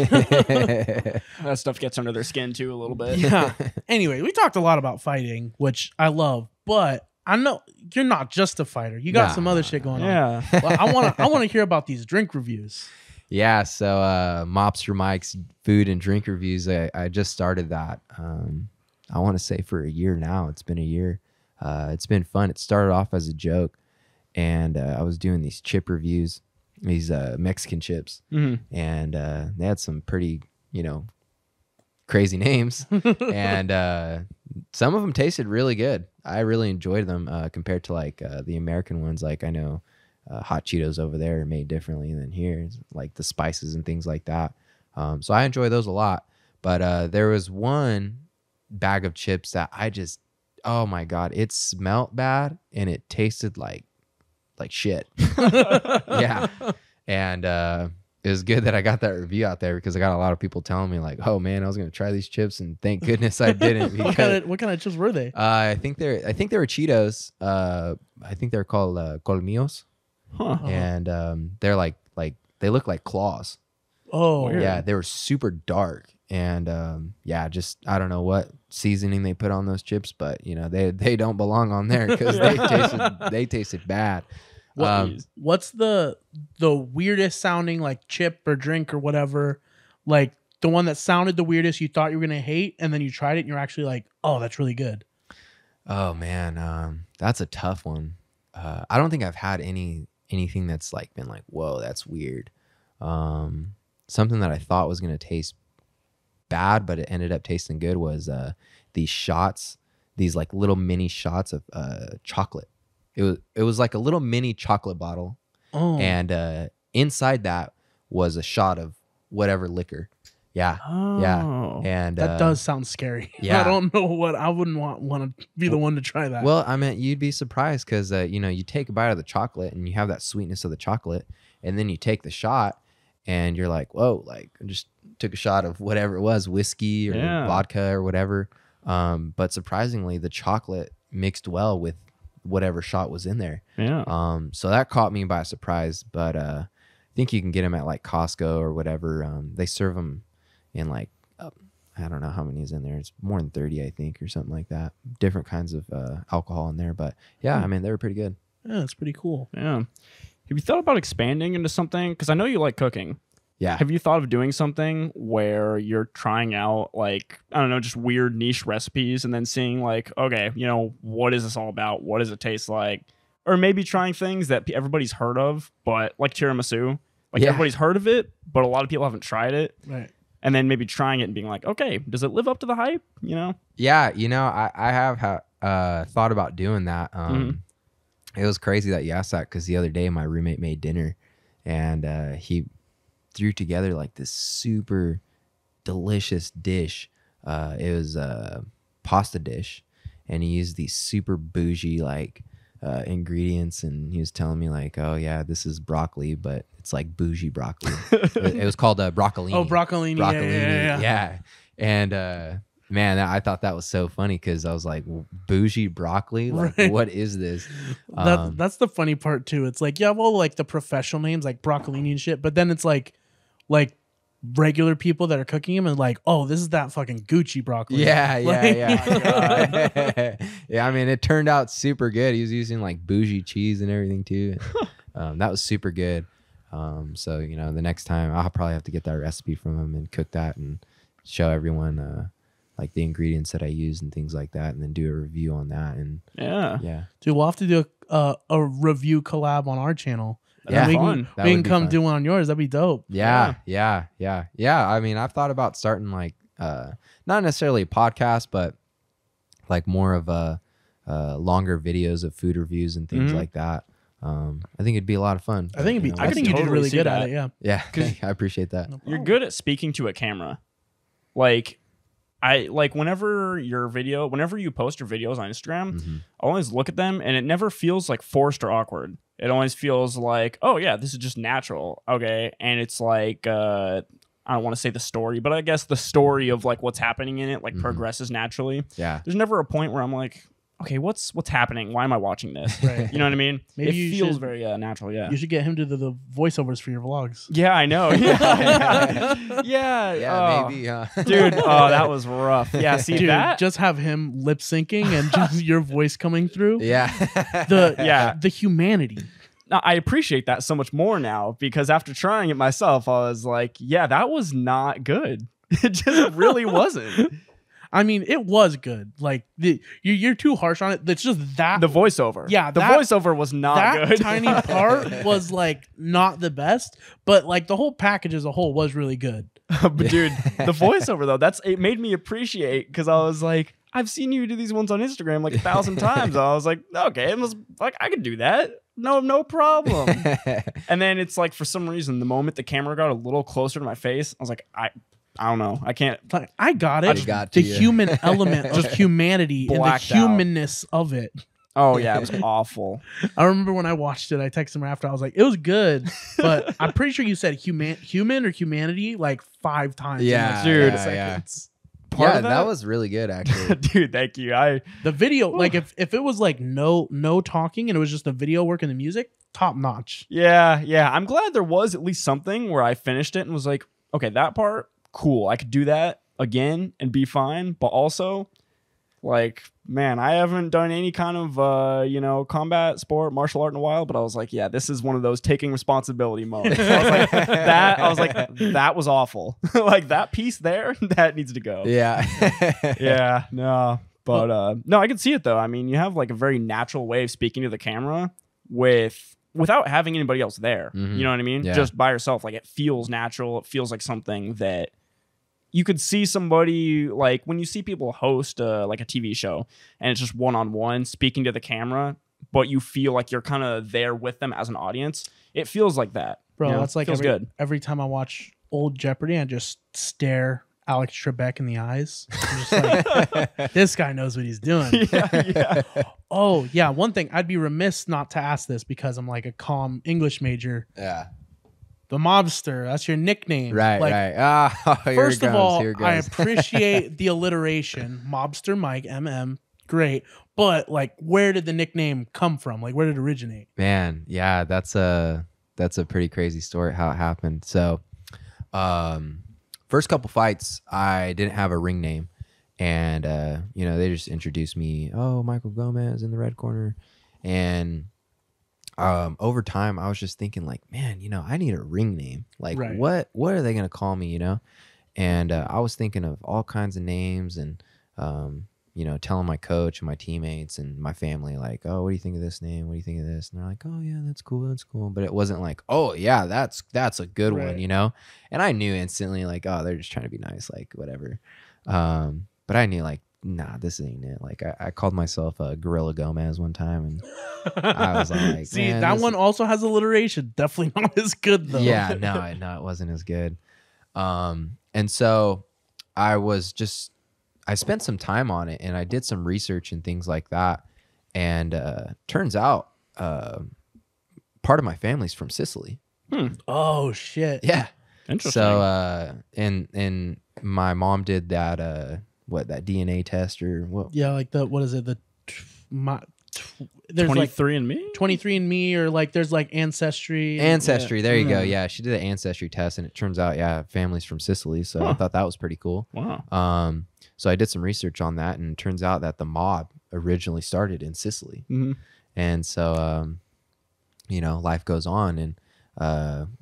That stuff gets under their skin too a little bit. Yeah. Anyway, we talked a lot about fighting, which I love, but I know you're not just a fighter. You got some other shit going on. Yeah. Well, I want to hear about these drink reviews. Yeah, so Mobster Mike's food and drink reviews, I just started that. I want to say for a year now. It's been a year. It's been fun. It started off as a joke, and I was doing these chip reviews, these Mexican chips, and they had some pretty, you know, crazy names, and some of them tasted really good. I really enjoyed them compared to like the American ones. Like I know hot Cheetos over there are made differently than here, like the spices and things like that. So I enjoy those a lot. But there was one bag of chips that I just, oh my God, it smelled bad and it tasted like shit. Yeah. And it was good that I got that review out there because I got a lot of people telling me like, oh man, I was going to try these chips and thank goodness I didn't. Because, what kind of chips were they? I think they were Cheetos. I think they're called Colmillos. Huh. And they're like they look like claws. Oh, Weird. Yeah, they were super dark. And yeah, just I don't know what seasoning they put on those chips, but you know they don't belong on there because they tasted bad. What's the weirdest sounding like chip or drink or whatever, like the one that sounded the weirdest you thought you were gonna hate, and then you tried it and you're actually like, oh, that's really good? Oh man, that's a tough one. I don't think I've had anything that's like been like, whoa, that's weird. Something that I thought was gonna taste bad, but it ended up tasting good was these shots, these like little mini shots of chocolate. It was like a little mini chocolate bottle, and inside that was a shot of whatever liquor. Yeah, yeah, and that does sound scary. Yeah, I don't know what I wouldn't want to be the one to try that. Well, I mean, you'd be surprised because you know, you take a bite of the chocolate and you have that sweetness of the chocolate, and then you take the shot and you're like, whoa, like I just took a shot of whatever it was, whiskey or vodka or whatever. But surprisingly, the chocolate mixed well with whatever shot was in there. Yeah. So that caught me by surprise. But I think you can get them at like Costco or whatever. They serve them in like, I don't know how many is in there. It's more than 30, I think, or something like that. Different kinds of alcohol in there. But yeah, I mean, they were pretty good. Yeah, that's pretty cool. Yeah. Have you thought about expanding into something? Because I know you like cooking. Yeah. Have you thought of doing something where you're trying out, like, I don't know, just weird niche recipes and then seeing, like, okay, you know, what is this all about? What does it taste like? Or maybe trying things that everybody's heard of, but like tiramisu. Like, everybody's heard of it, but a lot of people haven't tried it. Right. And then maybe trying it and being like, okay, does it live up to the hype? You know? Yeah, you know, I have thought about doing that. It was crazy that you asked that because the other day my roommate made dinner and he threw together like this super delicious dish. It was a pasta dish, and he used these super bougie like ingredients, and he was telling me like, oh yeah, this is broccoli, but it's like bougie broccoli. It was called broccolini. Oh, broccolini. Yeah. And man, I thought that was so funny because I was like, bougie broccoli? Like, right. What is this? That's the funny part too. It's like, you have all like the professional names like broccolini and shit, but then it's like regular people that are cooking them and like, oh, this is that fucking Gucci broccoli. Yeah. Like, Yeah, I mean, it turned out super good. He was using like bougie cheese and everything too. That was super good. So, you know, the next time I'll probably have to get that recipe from him and cook that and show everyone like the ingredients that I use and things like that, and then do a review on that. And yeah. Dude, we'll have to do a review collab on our channel. Yeah, we fun. can come do one on yours. That'd be dope. Yeah. I mean, I've thought about starting like not necessarily a podcast, but like more of a longer videos of food reviews and things like that. I think it'd be a lot of fun. I think I think you did really good at it. Yeah. Yeah. I appreciate that. No You're problem. good at speaking to a camera. Like, whenever you post your videos on Instagram, I always look at them and it never feels like forced or awkward. It always feels like, oh yeah, this is just natural. Okay. And it's like, I don't want to say the story, but I guess the story of like what's happening in it, like progresses naturally. Yeah. There's never a point where I'm like, okay, what's happening? Why am I watching this? Right. You know what I mean? Maybe it you feels should- very natural. Yeah. You should get him to the voiceovers for your vlogs. Yeah, I know. Yeah. Yeah, oh. maybe. Dude, oh, that was rough. Yeah, see Dude, that? just have him lip syncing and just your voice coming through. Yeah. The humanity. Now, I appreciate that so much more now because after trying it myself, I was like, yeah, that was not good. It just really wasn't. I mean, it was good. Like you're too harsh on it. It's just that The voiceover. Yeah, the that- voiceover was not that good. tiny part was like not the best, but like the whole package as a whole was really good. But dude, the voiceover though, it made me appreciate because I was like, I've seen you do these ones on Instagram like 1,000 times. I was like, okay, it was like I could do that. No problem. And then it's like for some reason, the moment the camera got a little closer to my face, I was like, I don't know. I can't. Like, I got it. I just got the to you. human element of humanity and the Blacked out. humanness of it. Oh yeah, it was awful. I remember when I watched it, I texted him after. I was like, it was good, but I'm pretty sure you said human or humanity like 5 times. in, Yeah, like, dude. 30 seconds. Part Yeah, of that was really good, actually. dude, thank you. The video, like if it was like no talking and it was just the video work and the music, top notch. Yeah. I'm glad there was at least something where I finished it and was like, okay, that part, cool. I could do that again and be fine. But also, like, man, I haven't done any kind of, combat sport, martial art in a while. But I was like, yeah, this is one of those taking responsibility moments. I was like, that was awful. Like that piece there, that needs to go. Yeah. Yeah, no. But no, I can see it though. I mean, you have like a very natural way of speaking to the camera without having anybody else there. Mhm. You know what I mean? Yeah. Just by yourself. Like it feels natural. It feels like something that you could see somebody like when you see people host like a TV show and it's just one-on-one speaking to the camera, but you feel like you're kind of there with them as an audience. It feels like that. Bro, you know? that's like feels good. every time I watch old Jeopardy, I just stare Alex Trebek in the eyes. I'm just like, this guy knows what he's doing. Yeah. Oh, yeah. One thing, I'd be remiss not to ask this because I'm like a calm English major. Yeah. The Mobster, that's your nickname. Right, Like, right. Ah, here First it of goes, all, here it I goes. appreciate the alliteration. Mobster Mike, MM, great. But like, where did the nickname come from? Like, where did it originate? Man, yeah, that's a pretty crazy story how it happened. So, first couple fights, I didn't have a ring name, and they just introduced me. Oh, Michael Gomez in the red corner, and over time, I was just thinking like, man, I need a ring name. Like, Right. what are they gonna call me? And I was thinking of all kinds of names and. Telling my coach and my teammates and my family, like, oh, what do you think of this name? What do you think of this? And they're like, oh, yeah, that's cool. But it wasn't like, oh, yeah, that's a good Right. one, And I knew instantly, like, oh, they're just trying to be nice, like, whatever. But I knew, like, nah, this ain't it. Like, I called myself Gorilla Gomez one time, and I was like, See, man, that this- one also has alliteration. Definitely not as good, though. Yeah, no, it wasn't as good. And so I spent some time on it and I did some research and things like that. And turns out part of my family's from Sicily. Oh, shit. Yeah. Interesting. So and my mom did that that DNA test or what? Yeah, like what is it? There's like 23 and me? 23andMe or like there's like Ancestry. Ancestry. There you go. Mm. Yeah, she did an ancestry test and it turns out, yeah, family's from Sicily. So I Huh. thought that was pretty cool. Wow. So I did some research on that, and it turns out that the mob originally started in Sicily. Mm-hmm. And so, life goes on, and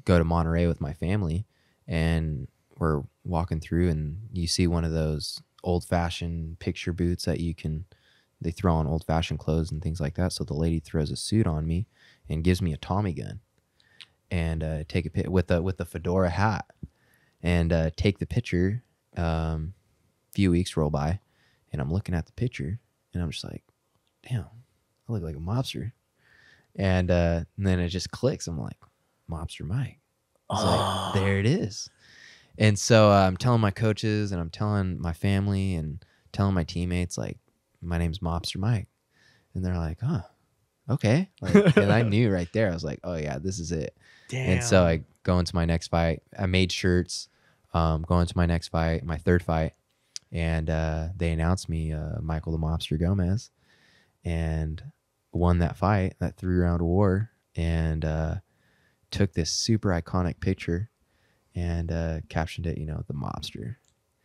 go to Monterey with my family, and we're walking through, and you see one of those old-fashioned picture booths that they throw on old-fashioned clothes and things like that. So the lady throws a suit on me and gives me a Tommy gun, and take a pic with a fedora hat, and take the picture. Few weeks roll by and I'm looking at the picture and I'm just like, damn, I look like a mobster. And then it just clicks. I'm like, Mobster Mike. I was like, there it is. And so I'm telling my coaches and I'm telling my family and telling my teammates, like, my name's Mobster Mike. And they're like, huh, okay. Like, and I knew right there. I was like, oh, yeah, this is it. Damn. And so I go into my next fight. I made shirts, go into my next fight, my third fight. And they announced me Michael the Mobster Gomez. And won that fight, that 3-round war. And took this super iconic picture and captioned it, the mobster.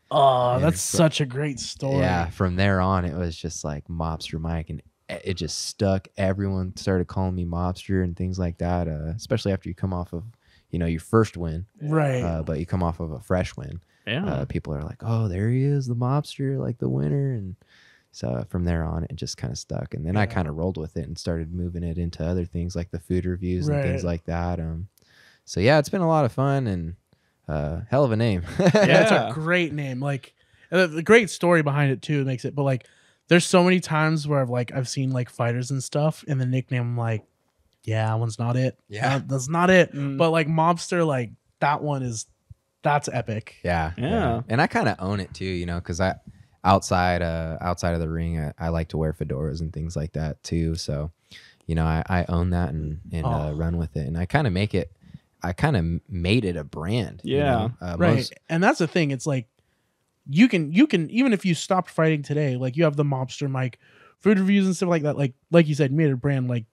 Oh, And that's such a great story. Yeah, from there on, it was just like Mobster Mike, and it just stuck. Everyone started calling me mobster and things like that, especially after you come off of, your first win. Right. But you come off of a fresh win. Yeah. People are like, oh, there he is, the mobster, like the winner. And so from there on, it just kind of stuck. And then I kind of rolled with it and started moving it into other things like the food reviews and things like that. So yeah, it's been a lot of fun and hell of a name. Yeah, it's a great name. Like the great story behind it too makes it. But like, there's so many times where I've seen like fighters and stuff, and the nickname, I'm like, yeah, that one's not it. Yeah, that's not it. But like Mobster, like that's epic. Yeah. And I kind of own it too, because outside of the ring, I like to wear fedoras and things like that too. So, I own that and run with it, and I kind of made it a brand. Yeah. Right. And that's the thing. It's like you can even if you stopped fighting today, like you have the Mobster Mike food reviews and stuff like that. Like you said, made it a brand. Like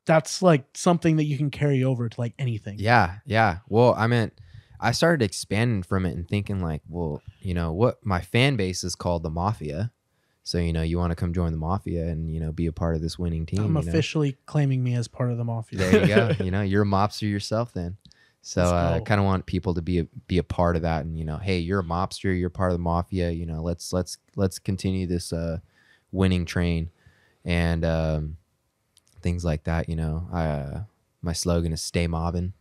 that's like something that you can carry over to like anything. Yeah. Well, I started expanding from it and thinking like, well, what my fan base is called the Mafia. So, you want to come join the Mafia and, be a part of this winning team. I'm officially claiming me as part of the Mafia. There you go. You're a mobster yourself then. So I kind of want people to be a part of that. And, hey, you're a mobster. You're part of the Mafia. Let's continue this winning train and things like that. My slogan is stay mobbing.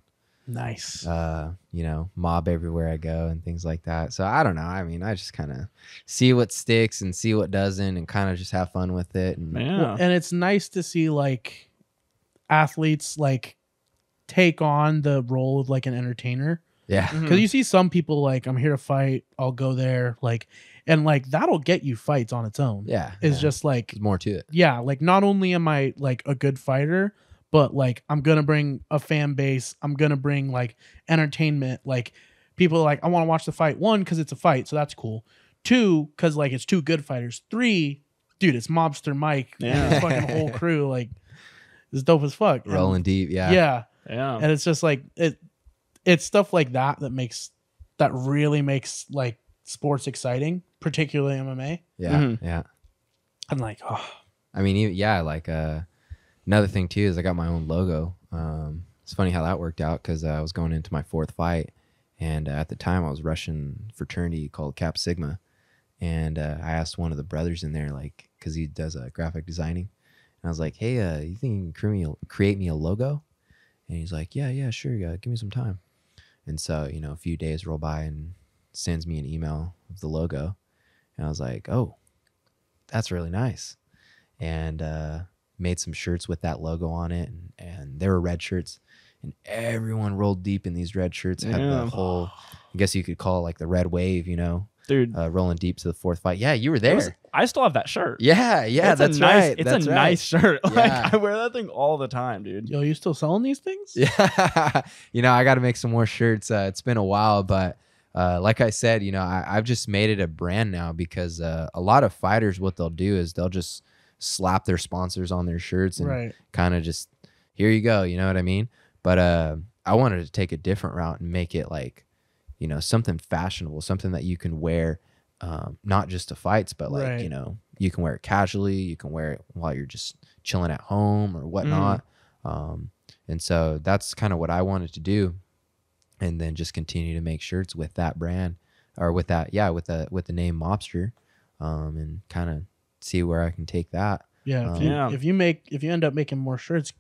Nice. Mob everywhere I go and things like that. So I don't know. I just kind of see what sticks and see what doesn't and kind of just have fun with it. And and it's nice to see like athletes like take on the role of like an entertainer. Yeah. Because you see some people like, I'm here to fight, I'll go there, like, and like that'll get you fights on its own. Yeah. It's just like there's more to it. Yeah, like not only am I like a good fighter, but like I'm gonna bring a fan base. I'm gonna bring like entertainment. Like people are like, I want to watch the fight. 1, because it's a fight, so that's cool. 2, because like it's 2 good fighters. 3, dude, it's Mobster Mike. Yeah, his fucking whole crew like is dope as fuck. Rolling deep. Yeah. And it's just like it's stuff like that that really makes like sports exciting, particularly MMA. Yeah. Yeah. I'm like, oh, Another thing too is I got my own logo. It's funny how that worked out because I was going into my 4th fight, and at the time I was rushing fraternity called Cap Sigma, and I asked one of the brothers in there, like, because he does graphic designing, and I was like, "Hey, you think you can create me a logo?" And he's like, "Yeah, sure. Give me some time." And so a few days roll by and sends me an email of the logo, and I was like, "Oh, that's really nice," and made some shirts with that logo on it, and they were red shirts, and everyone rolled deep in these red shirts. Had the whole, I guess you could call it like the red wave, dude, rolling deep to the 4th fight. Yeah, you were there. I still have that shirt. Yeah, that's right. It's a nice shirt. Yeah. Like I wear that thing all the time, dude. yo, you still selling these things? Yeah, I got to make some more shirts. It's been a while, but like I said, I've just made it a brand now because a lot of fighters, what they'll do is they'll just slap their sponsors on their shirts and kind of just, here you go, you know what I mean? But I wanted to take a different route and make it like, something fashionable, something that you can wear, not just to fights, but like, you can wear it casually, you can wear it while you're just chilling at home or whatnot. And so that's kind of what I wanted to do, and then just continue to make shirts with that brand or with that, with the name Mobster, and kind of see where I can take that. If you end up making more shirts,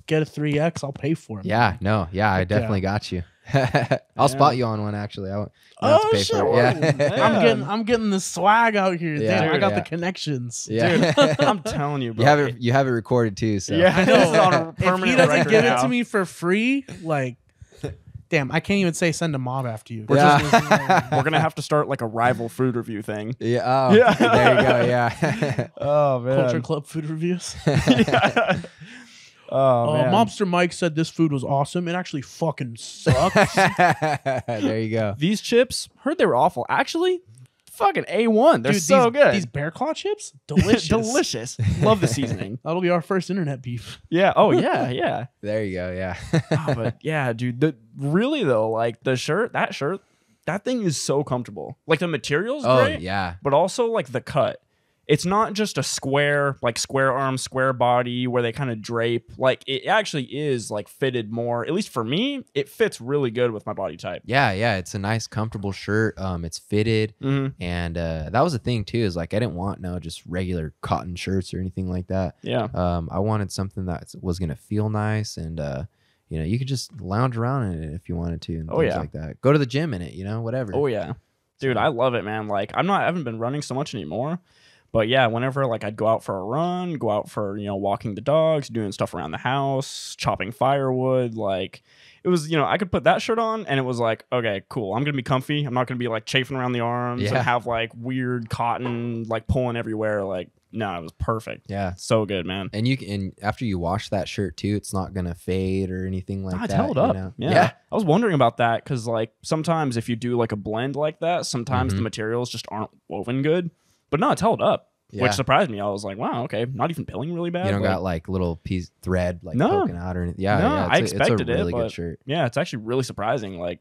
get a 3X, I'll pay for them. I definitely got you. I'll spot you on one actually. I won't have to pay shit. for it. Yeah. I'm getting the swag out here. Yeah. Damn, I got Yeah. the connections. Yeah. Dude, I'm telling you, bro. You have it recorded too. So Yeah, I know. This is on a If permanent he doesn't record give now. it to me for free, like, damn, I can't even say send a mob after you. Yeah. We're gonna have to start like a rival food review thing. Yeah. Oh, Yeah. there you go. Yeah. Oh man. Culture Club food reviews. Yeah. Oh man. Mobster Mike said this food was awesome. It actually fucking sucks. There you go. These chips, heard they were awful. Actually, fucking A1. They're Dude, so good. These bear claw chips, delicious. Delicious. Love the seasoning. That'll be our first internet beef. Yeah. Oh yeah. Yeah. There you go. Yeah. Oh, but yeah, dude. Really though, like that shirt, that thing is so comfortable. Like the material's Oh great, yeah. but also like the cut. It's not just a square arm, square body where they kind of drape. Like it actually is like fitted more. At least for me, it fits really good with my body type. Yeah, yeah, it's a nice, comfortable shirt. It's fitted, and that was the thing too. Is like I didn't want just regular cotton shirts or anything like that. Yeah. I wanted something that was gonna feel nice, and you could just lounge around in it if you wanted to, and things like that. Go to the gym in it, whatever. Oh yeah, dude, I love it, man. Like I haven't been running so much anymore. But yeah, whenever like I'd go out for a run, go out for, walking the dogs, doing stuff around the house, chopping firewood, like it was, I could put that shirt on and it was like, okay, cool. I'm going to be comfy. I'm not going to be like chafing around the arms and have like weird cotton like pulling everywhere. Like, no, it was perfect. Yeah. So good, man. And after you wash that shirt too, it's not going to fade or anything like that. It's held up. Yeah. I was wondering about that because like sometimes if you do like a blend like that, sometimes the materials just aren't woven good. But no, it's held up, which surprised me. I was like, wow, okay, not even pilling really bad. You don't got like little piece thread like poking out or anything. Yeah, I expected it's a really it, good shirt. Yeah, it's actually really surprising. Like,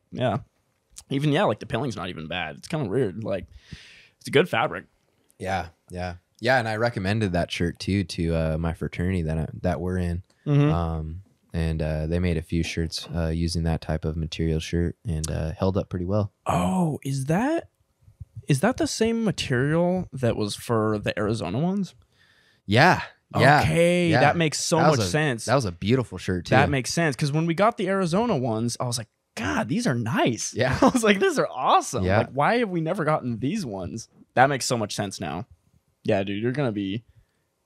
even like the pilling's not even bad. It's kind of weird. Like, it's a good fabric. Yeah. And I recommended that shirt too to my fraternity that we're in. And they made a few shirts using that type of material shirt and held up pretty well. Oh, is that the same material that was for the Arizona ones? Yeah. Okay, that makes so much sense. That was a beautiful shirt too. That makes sense because when we got the Arizona ones, I was like, God, these are nice. Yeah. I was like, these are awesome. Yeah. Like, why have we never gotten these ones? That makes so much sense now. Yeah, dude, you're gonna be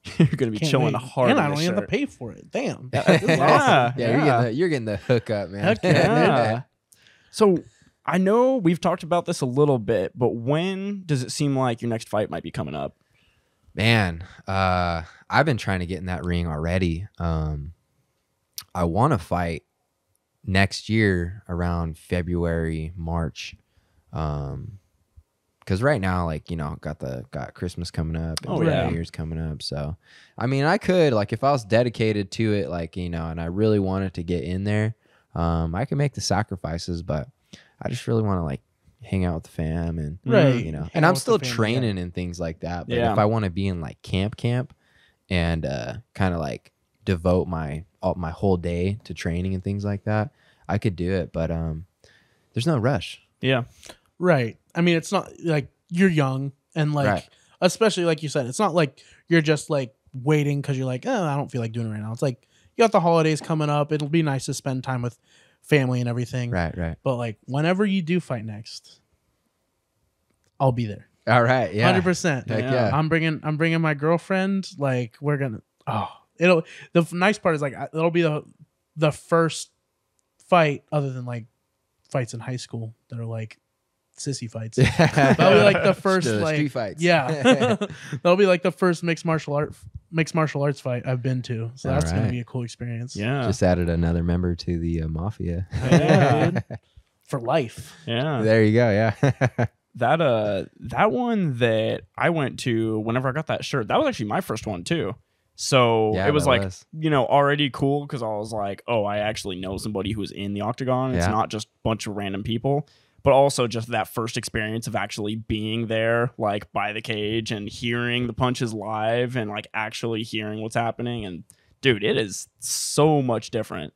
chilling hard. And in I don't this even have shirt. to pay for it. Damn. Yeah, you're getting the hookup, man. Heck yeah. So I know we've talked about this a little bit, but when does it seem like your next fight might be coming up? Man, I've been trying to get in that ring already. I want to fight next year around February, March. Because right now, like, got Christmas coming up and New Year's coming up. So, I mean, I could, like, if I was dedicated to it, like, and I really wanted to get in there, I can make the sacrifices, but I just really want to, like, hang out with the fam and, and I'm still training and things like that. But if I want to be in, like, camp and kind of, like, devote my whole day to training and things like that, I could do it. But there's no rush. Yeah. Right. I mean, it's not like you're young and like, especially like you said, it's not like you're just like waiting because you're like, oh, I don't feel like doing it right now. It's like you got the holidays coming up. It'll be nice to spend time with family and everything. Right. But like whenever you do fight next, I'll be there. All right. Yeah. 100%. Heck yeah. I'm bringing my girlfriend. Like we're gonna. The nice part is like it'll be the first fight other than like fights in high school that are like sissy fights. That'll be like the first like street fights. Yeah. That'll be like the first mixed martial arts fight I've been to. So that's gonna be a cool experience. Yeah. Just added another member to the Mafia. Yeah, dude. For life. Yeah. There you go. Yeah. That one that I went to whenever I got that shirt, that was actually my first one too. So it was like, already cool because I was like, oh, I actually know somebody who's in the octagon. It's not just a bunch of random people, but also just that first experience of actually being there, like by the cage and hearing the punches live and like actually hearing what's happening. And dude, it is so much different.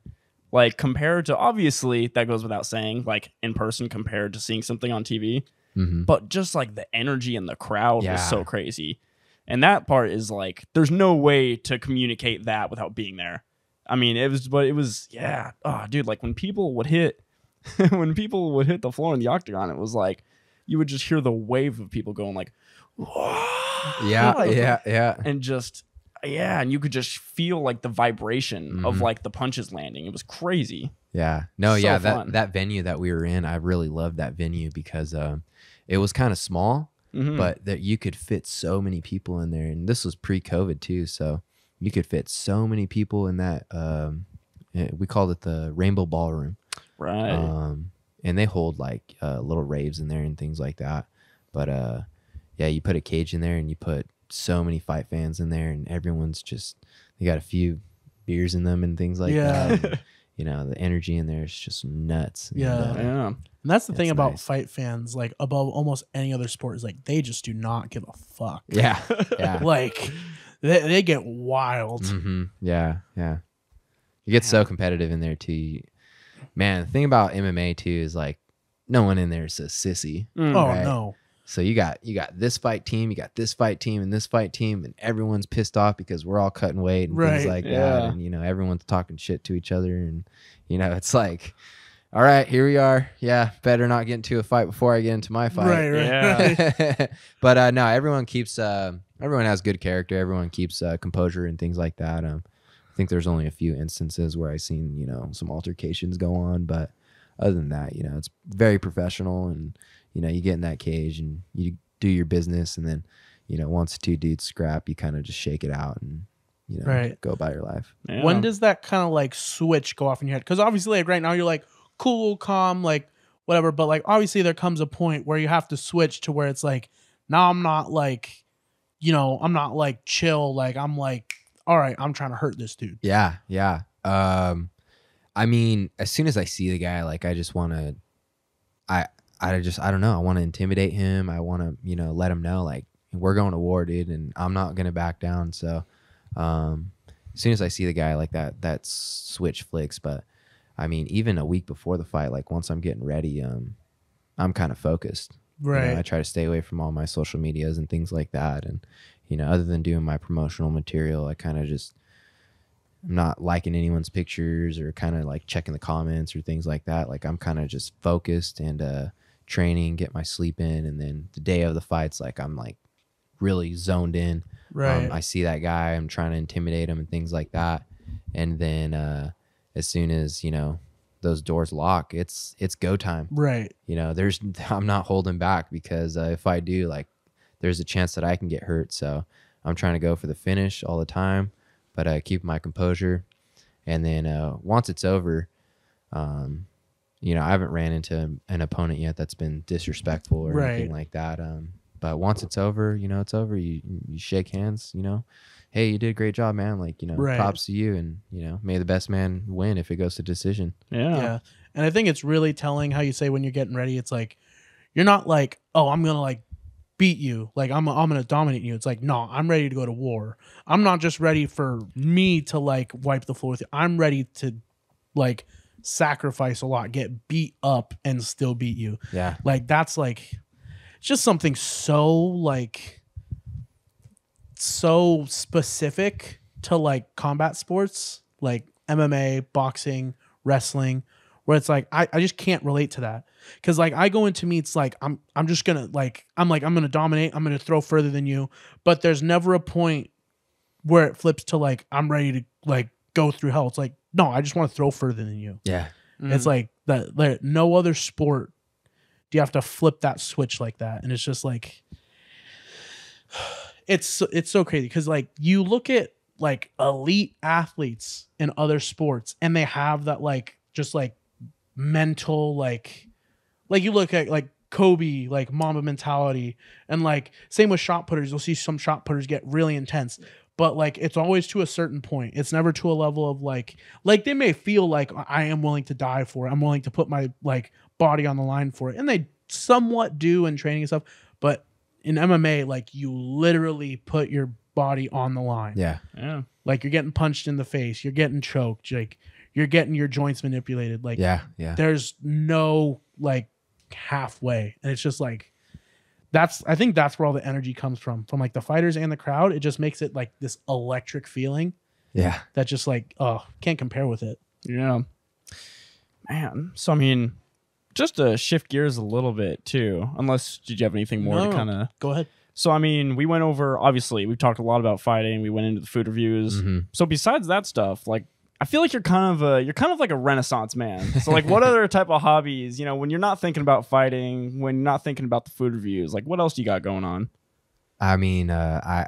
Like compared to, obviously that goes without saying, like in person compared to seeing something on TV, but just like the energy in the crowd was so crazy. And that part is like, there's no way to communicate that without being there. I mean, it was, yeah. Oh, dude, like when people would hit when people would hit the floor in the octagon, it was like you would just hear the wave of people going like, yeah, like, yeah, and just and you could just feel like the vibration of like the punches landing. It was crazy. Yeah, no, So yeah, fun. that venue that we were in, I really loved that venue because it was kind of small, but that you could fit so many people in there, and this was pre-COVID too, so you could fit so many people in that. We called it the Rainbow Ballroom, Right? and they hold like little raves in there and things like that. But yeah, you put a cage in there, and you put so many fight fans in there, and everyone's just they got a few beers in them and things like that. And, you know, the energy in there is just nuts. Yeah. Yeah. And that's the thing about nice. fight fans, like above almost any other sport, is like they just do not give a fuck. Yeah, yeah. Like they get wild. Yeah, yeah. You get so competitive in there too. Man, the thing about MMA too is like no one in there is a sissy. Oh right? no. So you got this fight team, you got this fight team, and this fight team, and everyone's pissed off because we're all cutting weight and things like that, and you know everyone's talking shit to each other, and you know it's like, all right, here we are. Yeah, better not get into a fight before I get into my fight. Right. Yeah. But no, everyone keeps everyone has good character. Everyone keeps composure and things like that. I think there's only a few instances where I've seen, you know, some altercations go on, but other than that, you know, it's very professional, and you know, you get in that cage and you do your business, and then, you know, once two dudes scrap, you kind of just shake it out and, you know, go about your life. Yeah. When does that kind of like switch go off in your head? Because obviously, like right now, you're like cool, calm, like whatever. But like obviously, there comes a point where you have to switch to where it's like, now I'm not like, you know, I'm not like chill. Like I'm like, all right, I'm trying to hurt this dude. Yeah, yeah. I mean, as soon as I see the guy, like I just want to, I don't know. I want to intimidate him. I want to, you know, let him know like we're going to war, dude, and I'm not gonna back down. So, as soon as I see the guy like that switch flicks. But I mean, even a week before the fight, like once I'm getting ready, I'm kind of focused. Right. You know, I try to stay away from all my social medias and things like that. And you know, other than doing my promotional material, I kind of just I'm not liking anyone's pictures or kind of like checking the comments or things like that. Like I'm kind of just focused and training, get my sleep in, and then the day of the fights, like I'm like really zoned in. Right. I see that guy, I'm trying to intimidate him and things like that. And then as soon as, you know, those doors lock, it's go time. Right. You know, I'm not holding back because if I do, like there's a chance that I can get hurt. So I'm trying to go for the finish all the time, but I keep my composure. And then once it's over, you know, I haven't ran into an opponent yet that's been disrespectful or anything like that. But once it's over, you know, it's over. You shake hands, you know, hey, you did a great job, man. Like, you know, props to you, and, you know, may the best man win if it goes to decision. Yeah. And I think it's really telling how you say when you're getting ready, it's like, you're not like, oh, I'm going to like beat you. Like I'm going to dominate you. It's like, no, I'm ready to go to war. I'm not just ready for me to like wipe the floor with you. I'm ready to like sacrifice a lot, get beat up and still beat you. Yeah. Like that's like, it's just something so like, so specific to like combat sports, like MMA, boxing, wrestling, where it's like, I just can't relate to that. Cause like I go into meets, like I'm just gonna like, I'm gonna dominate. I'm gonna throw further than you, but there's never a point where it flips to like, I'm ready to like go through hell. It's like, no, I just want to throw further than you. Yeah. It's like that. No other sport do you have to flip that switch like that. And it's just like, it's so crazy. Cause like you look at like elite athletes in other sports and they have that like, just like mental, like you look at like Kobe, like Mamba mentality, and like same with shot putters. You'll see some shot putters get really intense, but like it's always to a certain point. It's never to a level of like they may feel like I am willing to die for it. I'm willing to put my like body on the line for it, and they somewhat do in training and stuff. But in MMA, like you literally put your body on the line. Yeah. Like you're getting punched in the face, you're getting choked, like you're getting your joints manipulated. Like there's no like halfway, and it's just like I think that's where all the energy comes from like the fighters and the crowd. It just makes it like this electric feeling that just like, oh, can't compare with it. Yeah, man. So I mean, Just to shift gears a little bit too, unless did you have anything more to kind of go ahead? So I mean, we went over, obviously we've talked a lot about fighting. We went into the food reviews. So besides that stuff, like I feel like you're kind of like a Renaissance man. So like what other type of hobbies, you know, when you're not thinking about fighting, when you're not thinking about the food reviews, like what else do you got going on? I mean, I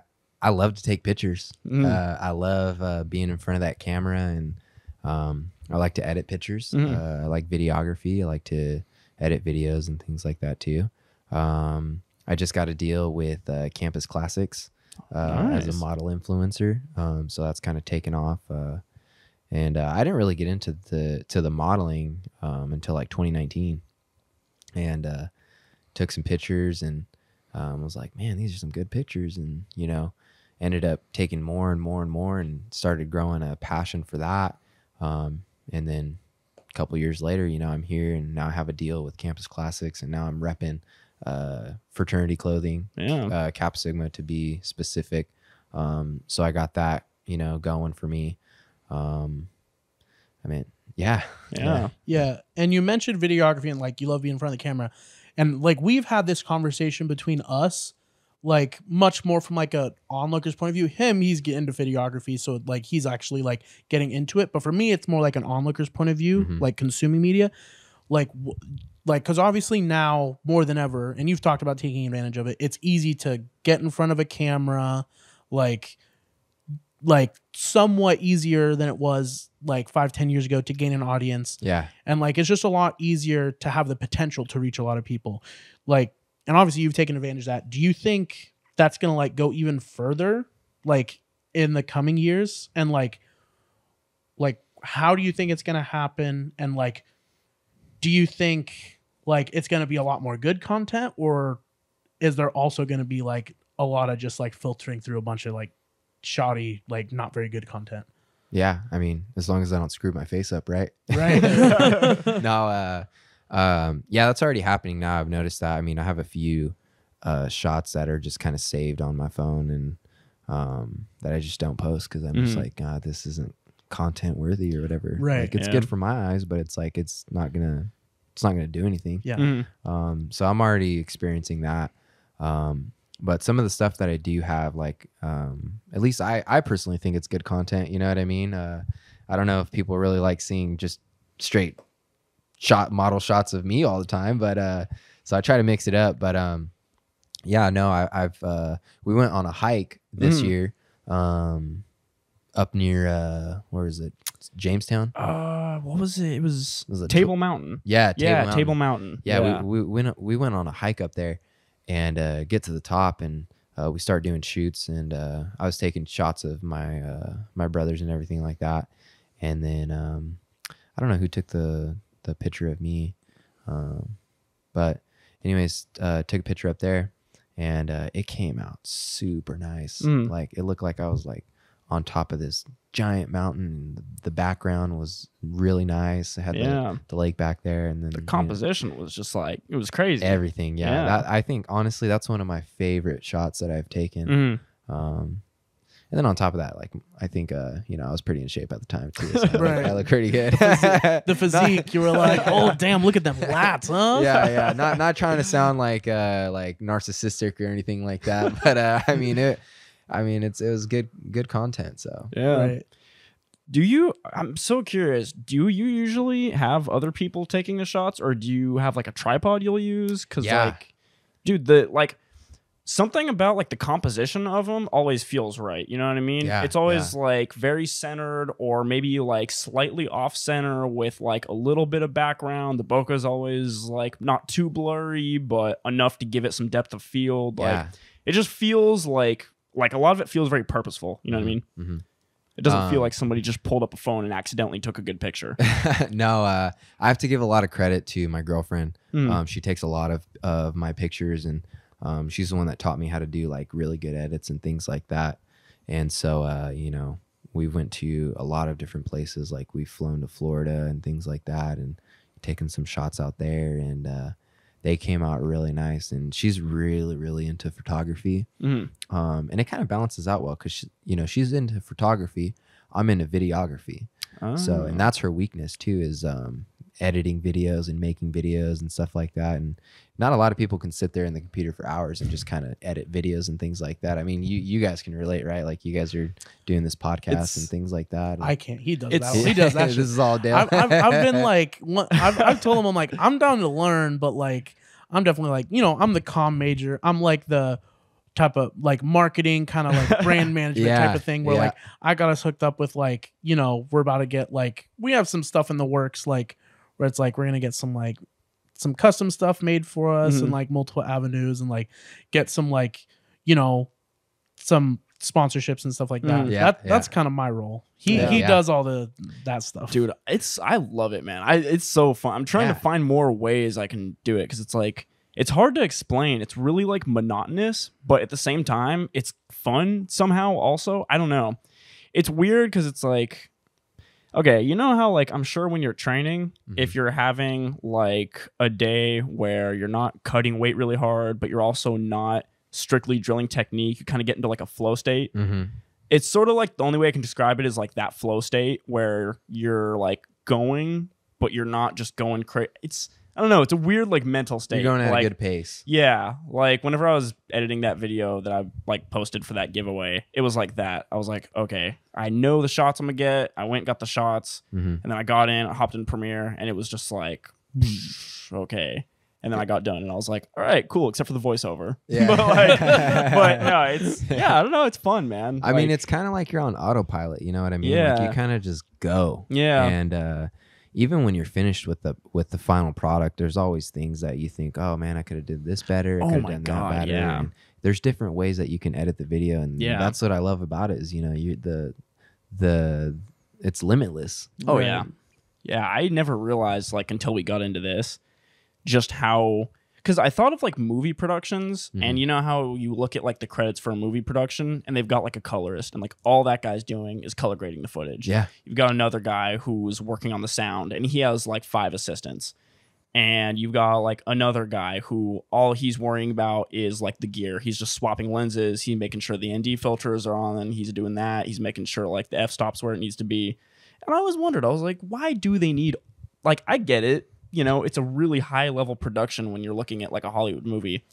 love to take pictures. I love being in front of that camera, and I like to edit pictures. I like videography. I like to edit videos and things like that too. I just got a deal with Campus Classics as a model influencer. So that's kind of taken off. And I didn't really get into the modeling until like 2019, and took some pictures and was like, man, these are some good pictures, and you know, ended up taking more and more and more, and started growing a passion for that. And then a couple years later, you know, I'm here, and now I have a deal with Campus Classics, and now I'm repping fraternity clothing, Kappa Sigma to be specific. So I got that, you know, going for me. I mean, yeah. And you mentioned videography and like you love being in front of the camera, and like we've had this conversation between us, like much more from like a onlooker's point of view. He's getting into videography, so like he's actually like getting into it. But for me, it's more like an onlooker's point of view, like consuming media, like because obviously now more than ever, and you've talked about taking advantage of it. It's easy to get in front of a camera, like somewhat easier than it was like 5-10 years ago to gain an audience. And like it's just a lot easier to have the potential to reach a lot of people. Like, and obviously you've taken advantage of that. Do you think that's gonna like go even further like in the coming years? And like how do you think it's gonna happen? And like do you think like it's gonna be a lot more good content, or is there also gonna be like a lot of just like filtering through a bunch of like shoddy, like not very good content? Yeah, I mean, as long as I don't screw my face up, right? Right. No, yeah, that's already happening now. I've noticed that. I mean, I have a few shots that are just kind of saved on my phone, and that I just don't post because I'm just like, this isn't content worthy or whatever. Right. Like it's good for my eyes, but it's like it's not gonna do anything. Yeah. So I'm already experiencing that. But some of the stuff that I do have, like, at least I personally think it's good content. You know what I mean? I don't know if people really like seeing just straight model shots of me all the time, but so I try to mix it up. But yeah, no, I've we went on a hike this year, up near where is it? Jamestown. What was it? It was Table Mountain. Yeah, Table Mountain. Yeah, we went on a hike up there. And get to the top, and we start doing shoots, and I was taking shots of my my brothers and everything like that. And then I don't know who took the picture of me, but anyways, took a picture up there, and it came out super nice. Like it looked like I was like on top of this giant mountain. The background was really nice. I had the lake back there, and then the composition was just like, it was crazy. Everything, That, I think honestly that's one of my favorite shots that I've taken. And then on top of that, like I think you know, I was pretty in shape at the time too. So I look pretty good. The physique, you were like, oh damn, look at them lats, huh? Yeah. Not trying to sound like narcissistic or anything like that, but I mean it was good content. So Right. I'm so curious, do you usually have other people taking the shots, or do you have like a tripod you'll use? Because like, dude, something about like the composition of them always feels right. You know what I mean? Yeah, it's always like very centered, or maybe like slightly off center with like a little bit of background. The bokeh's always like not too blurry, but enough to give it some depth of field. Like it just feels like a lot of it feels very purposeful. You know what I mean? It doesn't feel like somebody just pulled up a phone and accidentally took a good picture. No, I have to give a lot of credit to my girlfriend. She takes a lot of my pictures, and she's the one that taught me how to do like really good edits and things like that. And so, you know, we went to a lot of different places. Like we've flown to Florida and things like that, and taken some shots out there, and they came out really nice. And she's really, really into photography. And it kind of balances out well because, you know, she's into photography. I'm into videography. So, and that's her weakness too, is editing videos and making videos and stuff like that. And not a lot of people can sit there in the computer for hours and just kind of edit videos and things like that. I mean, you guys can relate, right? Like you guys are doing this podcast and things like that. I can't. He does that. He does that. This is all Dale. I've been like, I've told him, I'm like, I'm down to learn, but like, I'm definitely like, you know, I'm the comm major. I'm like the type of like marketing kind of like brand management type of thing where like I got us hooked up with like, you know, we're about to get like, we have some stuff in the works, like where it's like we're gonna get some like some custom stuff made for us and like multiple avenues and like get some like, you know, some sponsorships and stuff like that. That's kind of my role. He does all that stuff. Dude, I love it, man. It's so fun. I'm trying to find more ways I can do it because it's like it's hard to explain. It's really like monotonous, but at the same time, it's fun somehow also. I don't know. It's weird because it's like, okay, you know how like I'm sure when you're training, if you're having like a day where you're not cutting weight really hard, but you're also not strictly drilling technique, you kind of get into like a flow state. It's sort of like the only way I can describe it is like that flow state where you're like going, but you're not just going crazy. I don't know. It's a weird like mental state. You're going at like, a good pace. Yeah. Like whenever I was editing that video that I like posted for that giveaway, it was like that. I was like, okay, I know the shots I'm gonna get. I went and got the shots and then I got in, I hopped in Premiere and it was just like, okay. And then I got done and I was like, all right, cool, except for the voiceover. Yeah. but no, I don't know. It's fun, man. I mean, it's kind of like you're on autopilot. You know what I mean? Yeah. Like you kind of just go. Yeah. And even when you're finished with the final product, there's always things that you think, oh man, I could have did this better. I could have done that better. Yeah. And there's different ways that you can edit the video. And that's what I love about it is, you know, it's limitless. Oh right. Yeah. Yeah. I never realized like until we got into this, just how, because I thought of like movie productions and you know how you look at like the credits for a movie production and they've got like a colorist and like all that guy's doing is color grading the footage. Yeah. You've got another guy who's working on the sound and he has like 5 assistants. And you've got like another guy who all he's worrying about is like the gear. He's just swapping lenses. He's making sure the ND filters are on and he's doing that. He's making sure like the f-stop's where it needs to be. And I always wondered, I was like, why do they need, like, I get it. You know, it's a really high level production when you're looking at like a Hollywood movie.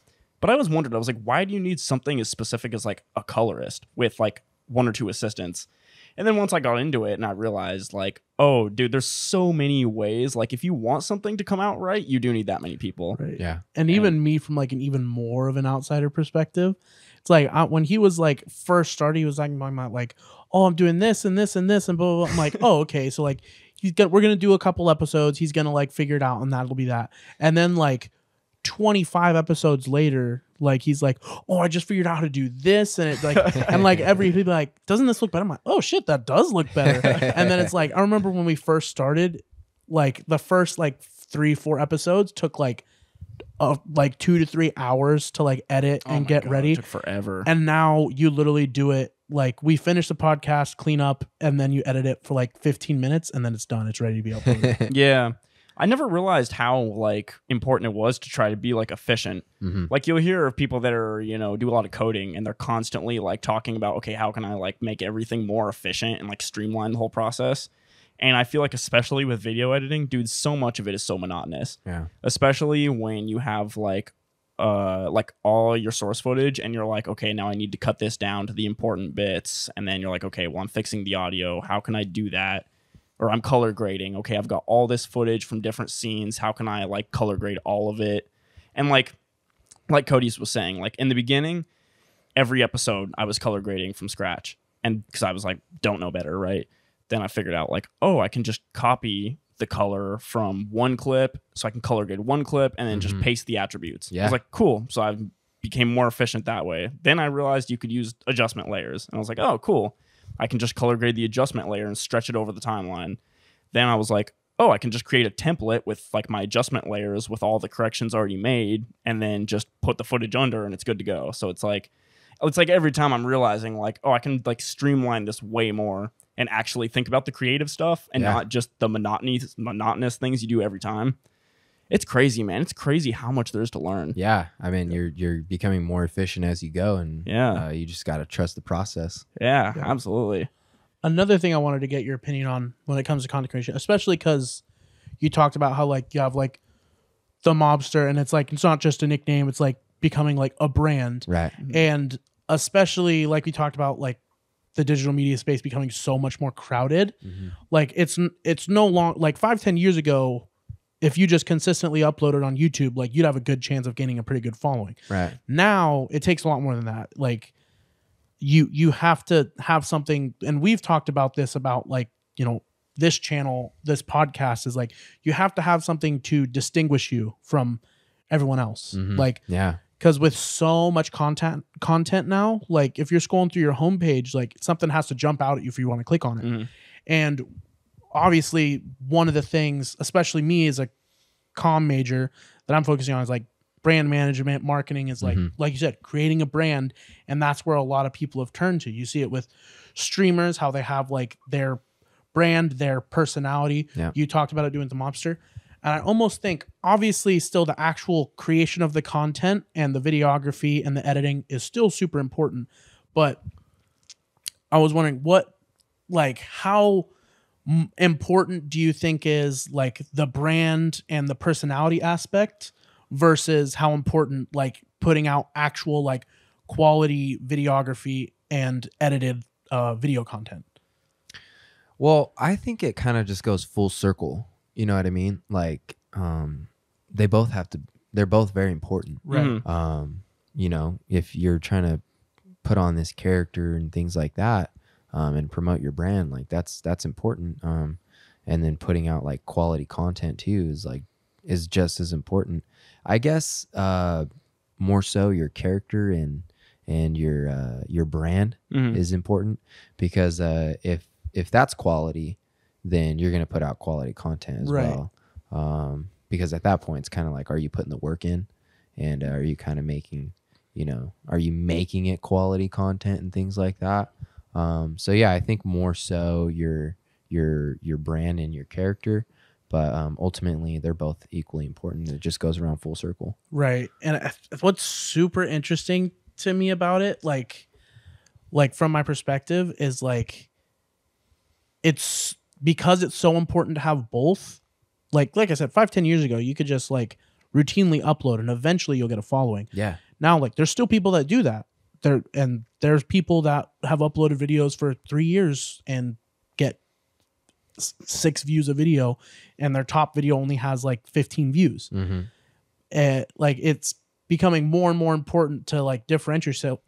But I always wondered, I was like, why do you need something as specific as like a colorist with like 1 or 2 assistants? And then once I got into it and I realized like, oh, dude, there's so many ways. Like if you want something to come out right, you do need that many people. Right. Yeah. And even me from like an even more of an outsider perspective, it's like when he was like first started, he was talking about like, oh, I'm doing this and this and this and blah, blah, blah. I'm like, oh, okay. So like, we're gonna do a couple episodes. He's gonna like figure it out, and that'll be that. And then like 25 episodes later, like he's like, "Oh, I just figured out how to do this," and it like, and like every people like, "Doesn't this look better?" I'm like, "Oh shit, that does look better." And then it's like, I remember when we first started, like the first like 3-4 episodes took like 2 to 3 hours to like edit and get ready. It took forever. And now you literally do it. Like we finish the podcast, clean up, and then you edit it for like 15 minutes and then it's done. It's ready to be uploaded. Yeah. I never realized how like important it was to try to be like efficient. Like you'll hear of people that are, you know, do a lot of coding and they're constantly like talking about, okay, how can I like make everything more efficient and like streamline the whole process? And I feel like especially with video editing, dude, so much of it is so monotonous. Yeah. Especially when you have like all your source footage and you're like, okay, now I need to cut this down to the important bits. And then you're like, okay, well, I'm fixing the audio. How can I do that? Or I'm color grading. Okay, I've got all this footage from different scenes. How can I like color grade all of it? And like Cody's was saying, like in the beginning, every episode I was color grading from scratch. And because I was like, don't know better, right? Then I figured out like, oh, I can just copy the color from one clip, so I can color grade one clip and then just paste the attributes. Yeah. I was like, cool. So I became more efficient that way. Then I realized you could use adjustment layers. And I was like, oh, cool. I can just color grade the adjustment layer and stretch it over the timeline. Then I was like, oh, I can just create a template with like my adjustment layers with all the corrections already made and then just put the footage under and it's good to go. So it's like every time I'm realizing like, oh, I can like streamline this way more and actually think about the creative stuff and not just the monotonous things you do every time. It's crazy, man. It's crazy how much there is to learn. Yeah. I mean, you're becoming more efficient as you go and you just got to trust the process. Yeah, absolutely. Another thing I wanted to get your opinion on when it comes to content creation, especially because you talked about how like you have like the Mobster, and it's like it's not just a nickname, it's like becoming like a brand. Right. And especially like we talked about like the digital media space becoming so much more crowded. Like it's no long like 5-10 years ago, if you just consistently uploaded on YouTube, like you'd have a good chance of gaining a pretty good following. Right. Now it takes a lot more than that. Like you have to have something, and we've talked about this about like, you know, this channel, this podcast is like you have to have something to distinguish you from everyone else. Like, yeah. Because with so much content now, like if you're scrolling through your homepage, like something has to jump out at you if you want to click on it. And obviously, one of the things, especially me as a comm major, that I'm focusing on is like brand management, marketing is like you said, creating a brand, and that's where a lot of people have turned to. You see it with streamers, how they have like their brand, their personality. Yeah. You talked about it doing the Mobster. And I almost think, obviously, still the actual creation of the content and the videography and the editing is still super important. But I was wondering how important do you think is like the brand and the personality aspect versus how important like putting out actual like quality videography and edited video content? Well, I think it kind of just goes full circle. You know what I mean? Like, they're both very important. Right. You know, if you're trying to put on this character and things like that, and promote your brand, like that's important. And then putting out like quality content too is just as important. I guess, more so your character and your brand is important because, if that's quality, then you're going to put out quality content as well. Because at that point, it's kind of like, are you putting the work in? And are you kind of making, are you making it quality content and things like that? So yeah, I think more so your brand and your character, but ultimately they're both equally important. It just goes around full circle. Right. And what's super interesting to me about it, like from my perspective, is like, it's because it's so important to have both. Like I said, 5-10 years ago, you could just like routinely upload and eventually you'll get a following. Yeah. Now, like there's still people that do that. There's people that have uploaded videos for 3 years and get 6 views a video, and their top video only has like 15 views. Like it's becoming more and more important to like differentiate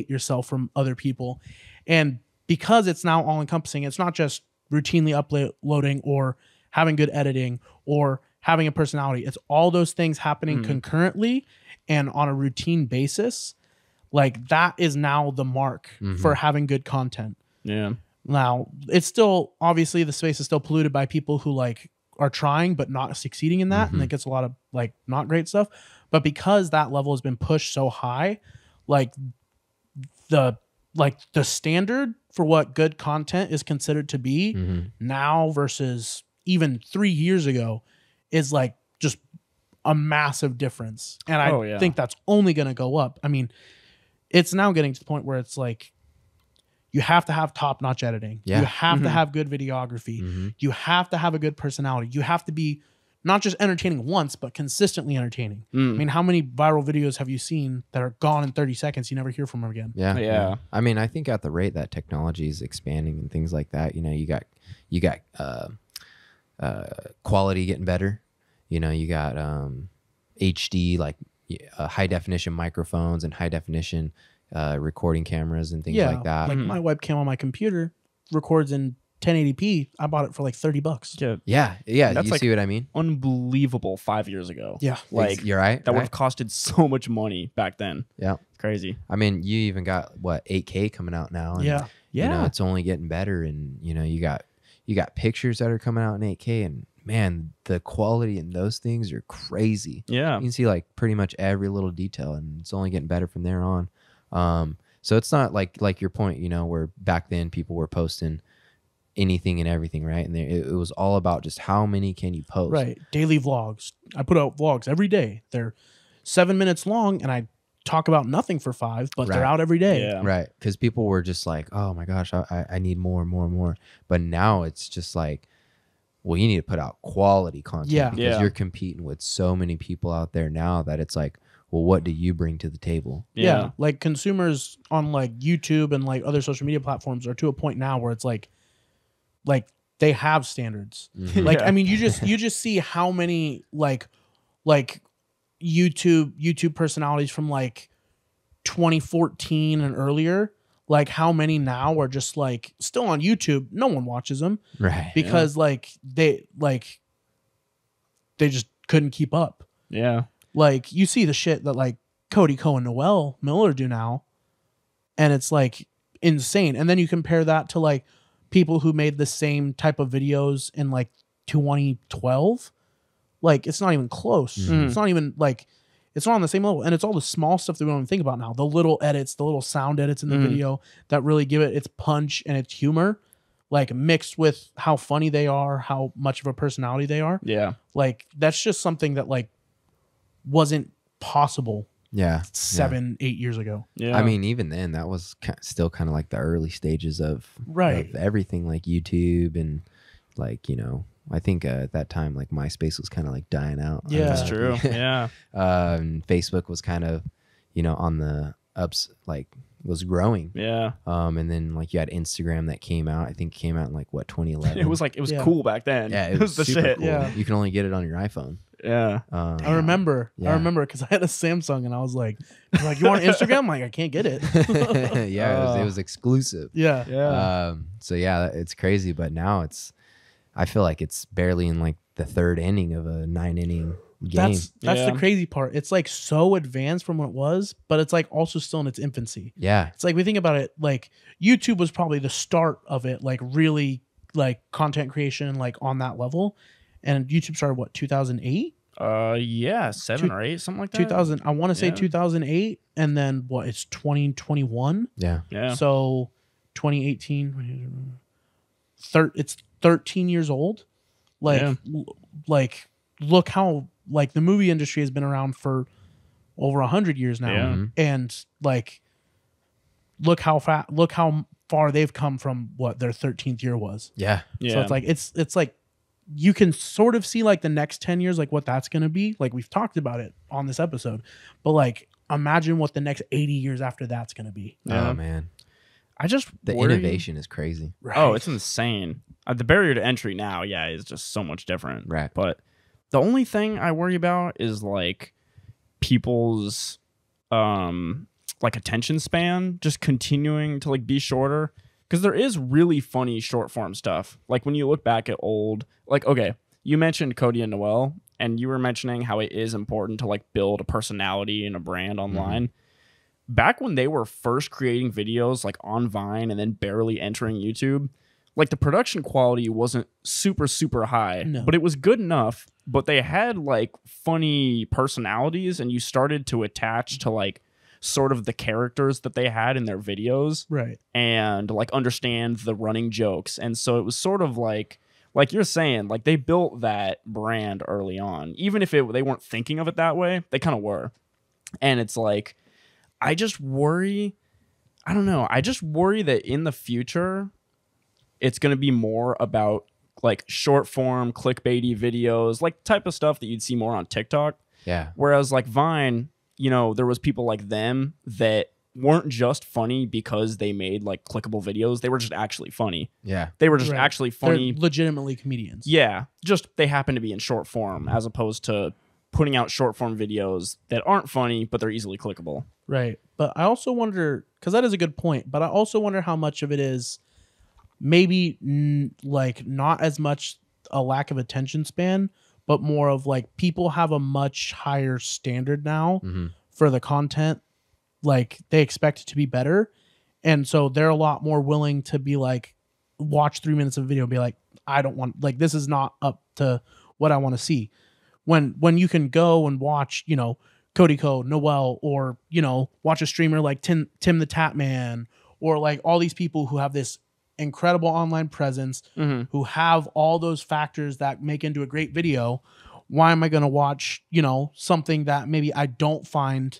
yourself from other people. And because it's now all encompassing, it's not just routinely uploading or having good editing or having a personality. It's all those things happening concurrently and on a routine basis. Like that is now the mark for having good content. Yeah. Now it's still, obviously the space is still polluted by people who like are trying but not succeeding in that. And it gets a lot of like not great stuff. But because that level has been pushed so high, like the standard for what good content is considered to be now versus even 3 years ago is like just a massive difference. And I think that's only going to go up. I mean, it's now getting to the point where it's like, you have to have top-notch editing. Yeah. You have to have good videography. You have to have a good personality. You have to be not just entertaining once, but consistently entertaining. I mean, how many viral videos have you seen that are gone in 30 seconds? You never hear from them again. Yeah. I mean, I think at the rate that technology is expanding and things like that, you got quality getting better. You got HD, like high definition microphones and high definition recording cameras and things like that. Like my webcam on my computer records in 1080p. I bought it for like $30. Yeah. That's You like see what I mean? Unbelievable 5 years ago. Yeah. Like you're right. That would have costed so much money back then. Yeah. Crazy. I mean, you even got 8K coming out now. And, Yeah. it's only getting better, and you got pictures that are coming out in 8K, and man, the quality in those things are crazy. Yeah. You can see like pretty much every little detail, and it's only getting better from there on. So it's not like your point, where back then people were posting anything and everything, right? And it was all about just how many can you post. Right. Daily vlogs. I put out vlogs every day. They're 7 minutes long, and I talk about nothing for 5, but they're out every day. Yeah. Right. Because people were just like, oh my gosh, I need more and more and more. But now it's just like well, you need to put out quality content Yeah. because you're competing with so many people out there now that it's like, well, what do you bring to the table? Yeah. Like consumers on like YouTube and like other social media platforms are to a point now where it's like they have standards. Like, I mean, you just see how many like YouTube personalities from like 2014 and earlier, like how many now are just like still on YouTube. No one watches them. Right. Because they just couldn't keep up. Yeah. Like you see the shit that like Cody Ko and Noel Miller do now, and it's like insane. And then you compare that to like people who made the same type of videos in like 2012. Like it's not even close. It's not even like it's not on the same level. And it's all the small stuff that we don't even think about now. The little edits, the little sound edits in the video that really give it its punch and its humor, like mixed with how funny they are, how much of a personality they are. Yeah. Like that's just something that like wasn't possible 7-8 years ago. Yeah. I mean, even then, that was still kind of like the early stages of everything, like YouTube and like, you know, I think at that time, like MySpace was kind of like dying out. Yeah, that's true. Yeah. And Facebook was kind of, you know, on the ups, like was growing. Yeah. And then like you had Instagram that came out. I think it came out in like what 2011. It was cool back then. Yeah, it was the super shit. cool. Yeah. You can only get it on your iPhone. Yeah. I remember because I had a Samsung and I was like, you want Instagram? I'm like, I can't get it. Yeah, it was exclusive. Yeah. Yeah. So yeah, it's crazy, but now I feel like it's barely in like the third inning of a 9-inning game. That's the crazy part. It's like so advanced from what it was, but it's like also still in its infancy. Yeah. It's like we think about it, like YouTube was probably the start of it, like really like content creation, like on that level. And YouTube started what, 2008? Yeah, 7 or 8, something like that. 2000. I want to say 2008, and then what? It's 2021. Yeah. Yeah. So 2018. It's 13 years old. Like, like look how like the movie industry has been around for over 100 years now, and like look how far they've come from what their 13th year was. Yeah. So it's like you can sort of see like the next 10 years, like what that's going to be. Like we've talked about it on this episode, but like imagine what the next 80 years after that's going to be. Oh man. The innovation is crazy. Right. Oh, it's insane. The barrier to entry now, is just so much different. Right. But the only thing I worry about is like people's like attention span just continuing to like be shorter. Because there is really funny short form stuff. Like when you look back at old, like, okay, you mentioned Cody and Noel, and you were mentioning how it is important to like build a personality and a brand online. Back when they were first creating videos like on Vine and then barely entering YouTube, like the production quality wasn't super, super high, but it was good enough. But they had like funny personalities, and you started to attach to like sort of the characters that they had in their videos, right? And like understand the running jokes. And so it was sort of like you're saying, like they built that brand early on, even if they weren't thinking of it that way, they kind of were. And it's like, I just worry that in the future, it's going to be more about like short form clickbaity videos, like type of stuff that you'd see more on TikTok. Yeah. Whereas like Vine, you know, there was people like them that weren't just funny because they made like clickable videos. They were just actually funny. Yeah. They were just actually funny. They're legitimately comedians. Yeah. Just they happen to be in short form as opposed to putting out short form videos that aren't funny, but they're easily clickable. Right. But I also wonder, because that is a good point, but I also wonder how much of it is maybe like not as much a lack of attention span, but more of like people have a much higher standard now for the content. Like they expect it to be better. And so they're a lot more willing to be like, watch 3 minutes of video and be like, I don't want, like, this is not up to what I want to see. When you can go and watch, you know, Cody Ko, Noel, or, you know, watch a streamer like Tim the Tap Man, or like all these people who have this incredible online presence, who have all those factors that make into a great video. Why am I going to watch, you know, something that maybe I don't find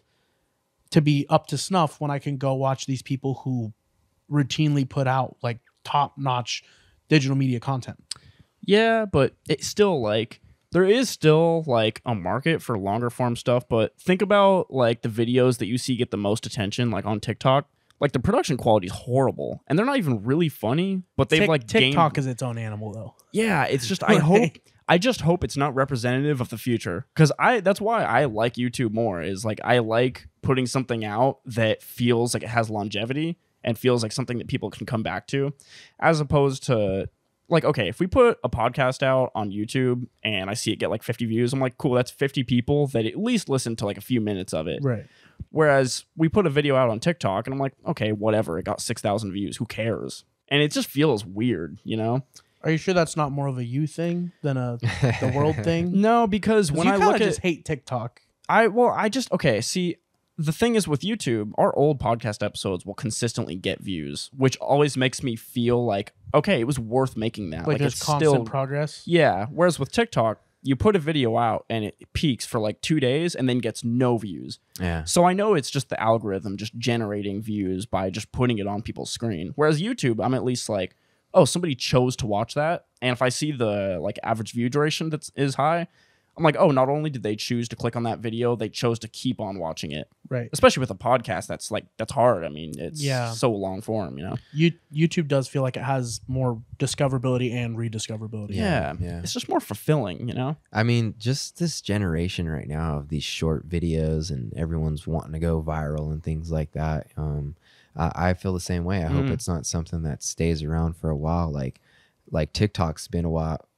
to be up to snuff when I can go watch these people who routinely put out like top-notch digital media content? Yeah, but it's still like there is still like a market for longer form stuff, but think about like the videos that you see get the most attention like on TikTok. Like the production quality is horrible and they're not even really funny, but they've like TikTok is its own animal though. Yeah, it's just I just hope it's not representative of the future, cuz that's why I like YouTube more, is like I like putting something out that feels like it has longevity and feels like something that people can come back to, as opposed to like, okay, if we put a podcast out on YouTube and I see it get like 50 views, I'm like, cool, that's 50 people that at least listen to like a few minutes of it. Right. Whereas we put a video out on TikTok and I'm like, okay, whatever, it got 6,000 views, who cares? And it just feels weird, you know? Are you sure that's not more of a you thing than the world thing? No, because when I look at, just hate TikTok. Okay, see, the thing is with YouTube, our old podcast episodes will consistently get views, which always makes me feel like, okay, it was worth making that. Like it's constant progress. Yeah. Whereas with TikTok, you put a video out and it peaks for like 2 days and then gets no views. Yeah. So I know it's just the algorithm just generating views by just putting it on people's screen. Whereas YouTube, I'm at least like, oh, somebody chose to watch that. And if I see the like average view duration is high, I'm like, oh, not only did they choose to click on that video, they chose to keep on watching it. Right. Especially with a podcast, that's hard. I mean, it's so long form, you know? YouTube does feel like it has more discoverability and rediscoverability. Yeah. It's just more fulfilling, you know? I mean, just this generation right now of these short videos and everyone's wanting to go viral and things like that. I feel the same way. I hope it's not something that stays around for a while. Like TikTok's been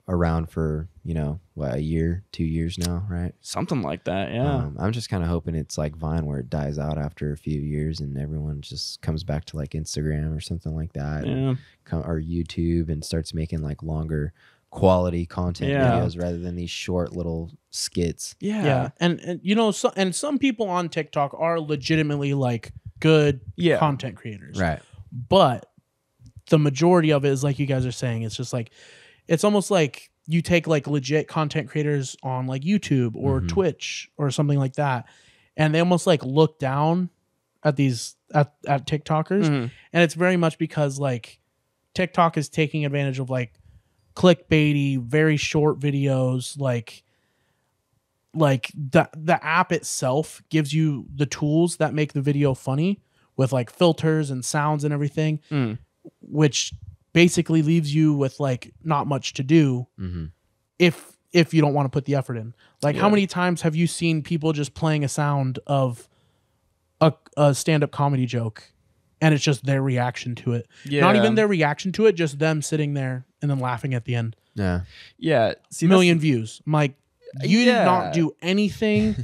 around for, you know, what, a year, 2 years now, right? Something like that, yeah. I'm just kind of hoping it's like Vine, where it dies out after a few years and everyone just comes back to like Instagram or something like that, or YouTube, and starts making like longer quality content videos rather than these short little skits. Yeah. And you know, some people on TikTok are legitimately like good content creators, right? But the majority of it is like you guys are saying, it's just like, it's almost like you take like legit content creators on like YouTube or Twitch or something like that, and they almost like look down at these at TikTokers, and it's very much because like TikTok is taking advantage of like clickbaity, very short videos, like the app itself gives you the tools that make the video funny with like filters and sounds and everything, which basically leaves you with like not much to do if you don't want to put the effort in. Like how many times have you seen people just playing a sound of a stand-up comedy joke and it's just their reaction to it? Not even their reaction to it, just them sitting there and then laughing at the end. Yeah. See, million views. I'm like, you did not do anything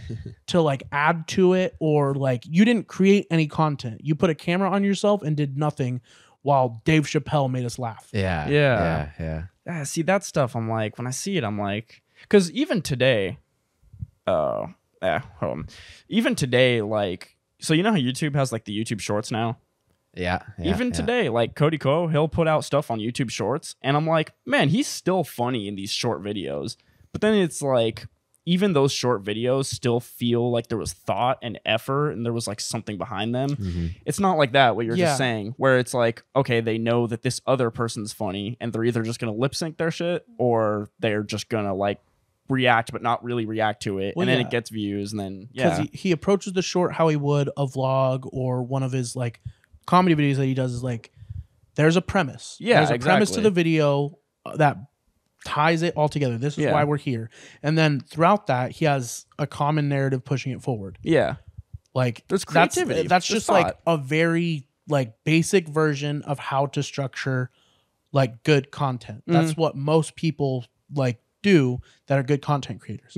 to like add to it, or like you didn't create any content. You put a camera on yourself and did nothing while Dave Chappelle made us laugh. Yeah. See, that stuff, I'm like, when I see it, I'm like, because even today, even today, like, so you know how YouTube has like the YouTube Shorts now? Even today, like Cody Ko, he'll put out stuff on YouTube Shorts, and I'm like, man, he's still funny in these short videos. But then it's like, even those short videos still feel like there was thought and effort and there was like something behind them. It's not like that, what you're just saying, where it's like, okay, they know that this other person's funny and they're either just going to lip sync their shit or they're just going to like react, but not really react to it. And then it gets views, and then, because he approaches the short how he would a vlog or one of his like comedy videos that he does, is like, there's a premise. There's a premise to the video that ties it all together. This is why we're here. And then throughout that, he has a common narrative pushing it forward. Like there's creativity. That's just like a very like basic version of how to structure like good content. That's what most people like do that are good content creators.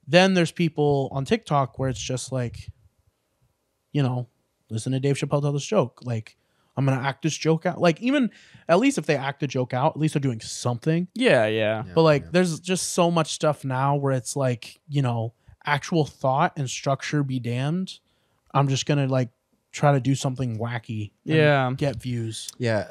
Then there's people on TikTok where it's just like, you know, listen to Dave Chappelle tell this joke. Like, I'm going to act this joke out. Like, even at least if they act the joke out, at least they're doing something. But like, there's just so much stuff now where it's like, you know, actual thought and structure be damned. I'm just going to like try to do something wacky. And get views.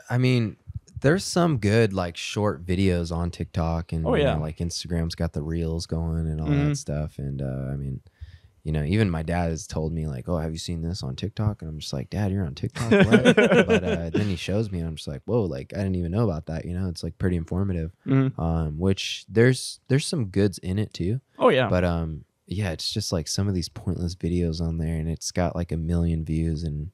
I mean, there's some good like short videos on TikTok, and you know, like Instagram's got the reels going and all that stuff. And I mean, even my dad has told me like, oh, have you seen this on TikTok? And I'm just like, Dad, you're on TikTok. What? But then he shows me and I'm just like, whoa, like I didn't even know about that. It's like pretty informative. Which there's some goods in it too. Oh yeah. But yeah, it's just like some of these pointless videos on there and it's got like 1 million views and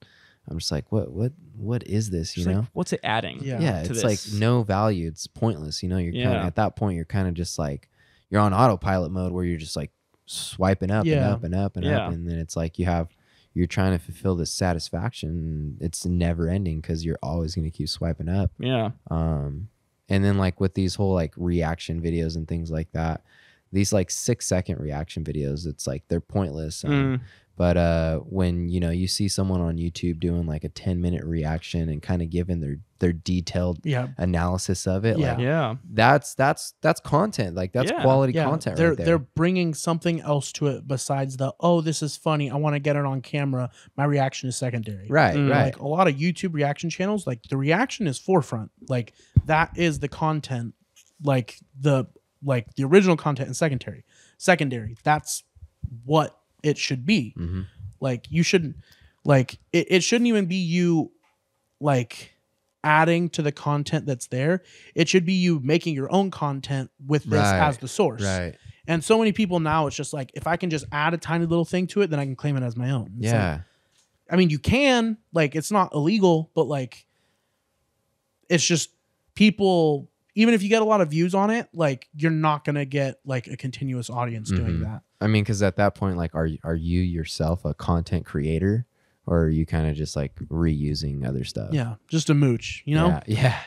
I'm just like, what is this? You know, like, what's it adding? Yeah, it's this? like no value. It's pointless. You're kinda, at that point, you're kind of just like, you're on autopilot mode where you're just like swiping up and up and up and up. And then it's like you're trying to fulfill this satisfaction. It's never ending because you're always going to keep swiping up. Yeah. And then like with these whole like reaction videos and things like that, these like 6-second reaction videos, it's like they're pointless. But when you see someone on YouTube doing like a 10-minute reaction and kind of giving their detailed analysis of it, that's content. Like that's quality content. They're bringing something else to it besides this is funny, I want to get it on camera, my reaction is secondary. Right. Like a lot of YouTube reaction channels, like the reaction is forefront. Like that is the content, like the original content, and secondary. That's what it should be. Like you shouldn't, like it shouldn't even be you like adding to the content that's there. It should be you making your own content with this as the source. Right. And so many people now, it's just like, if I can just add a tiny little thing to it, then I can claim it as my own. It's like, I mean, you can, like, it's not illegal, but like, it's just people, even if you get a lot of views on it, like you're not going to get like a continuous audience doing that. I mean, because at that point, like, are you yourself a content creator, or are you kind of just like reusing other stuff? Yeah, just a mooch, Yeah.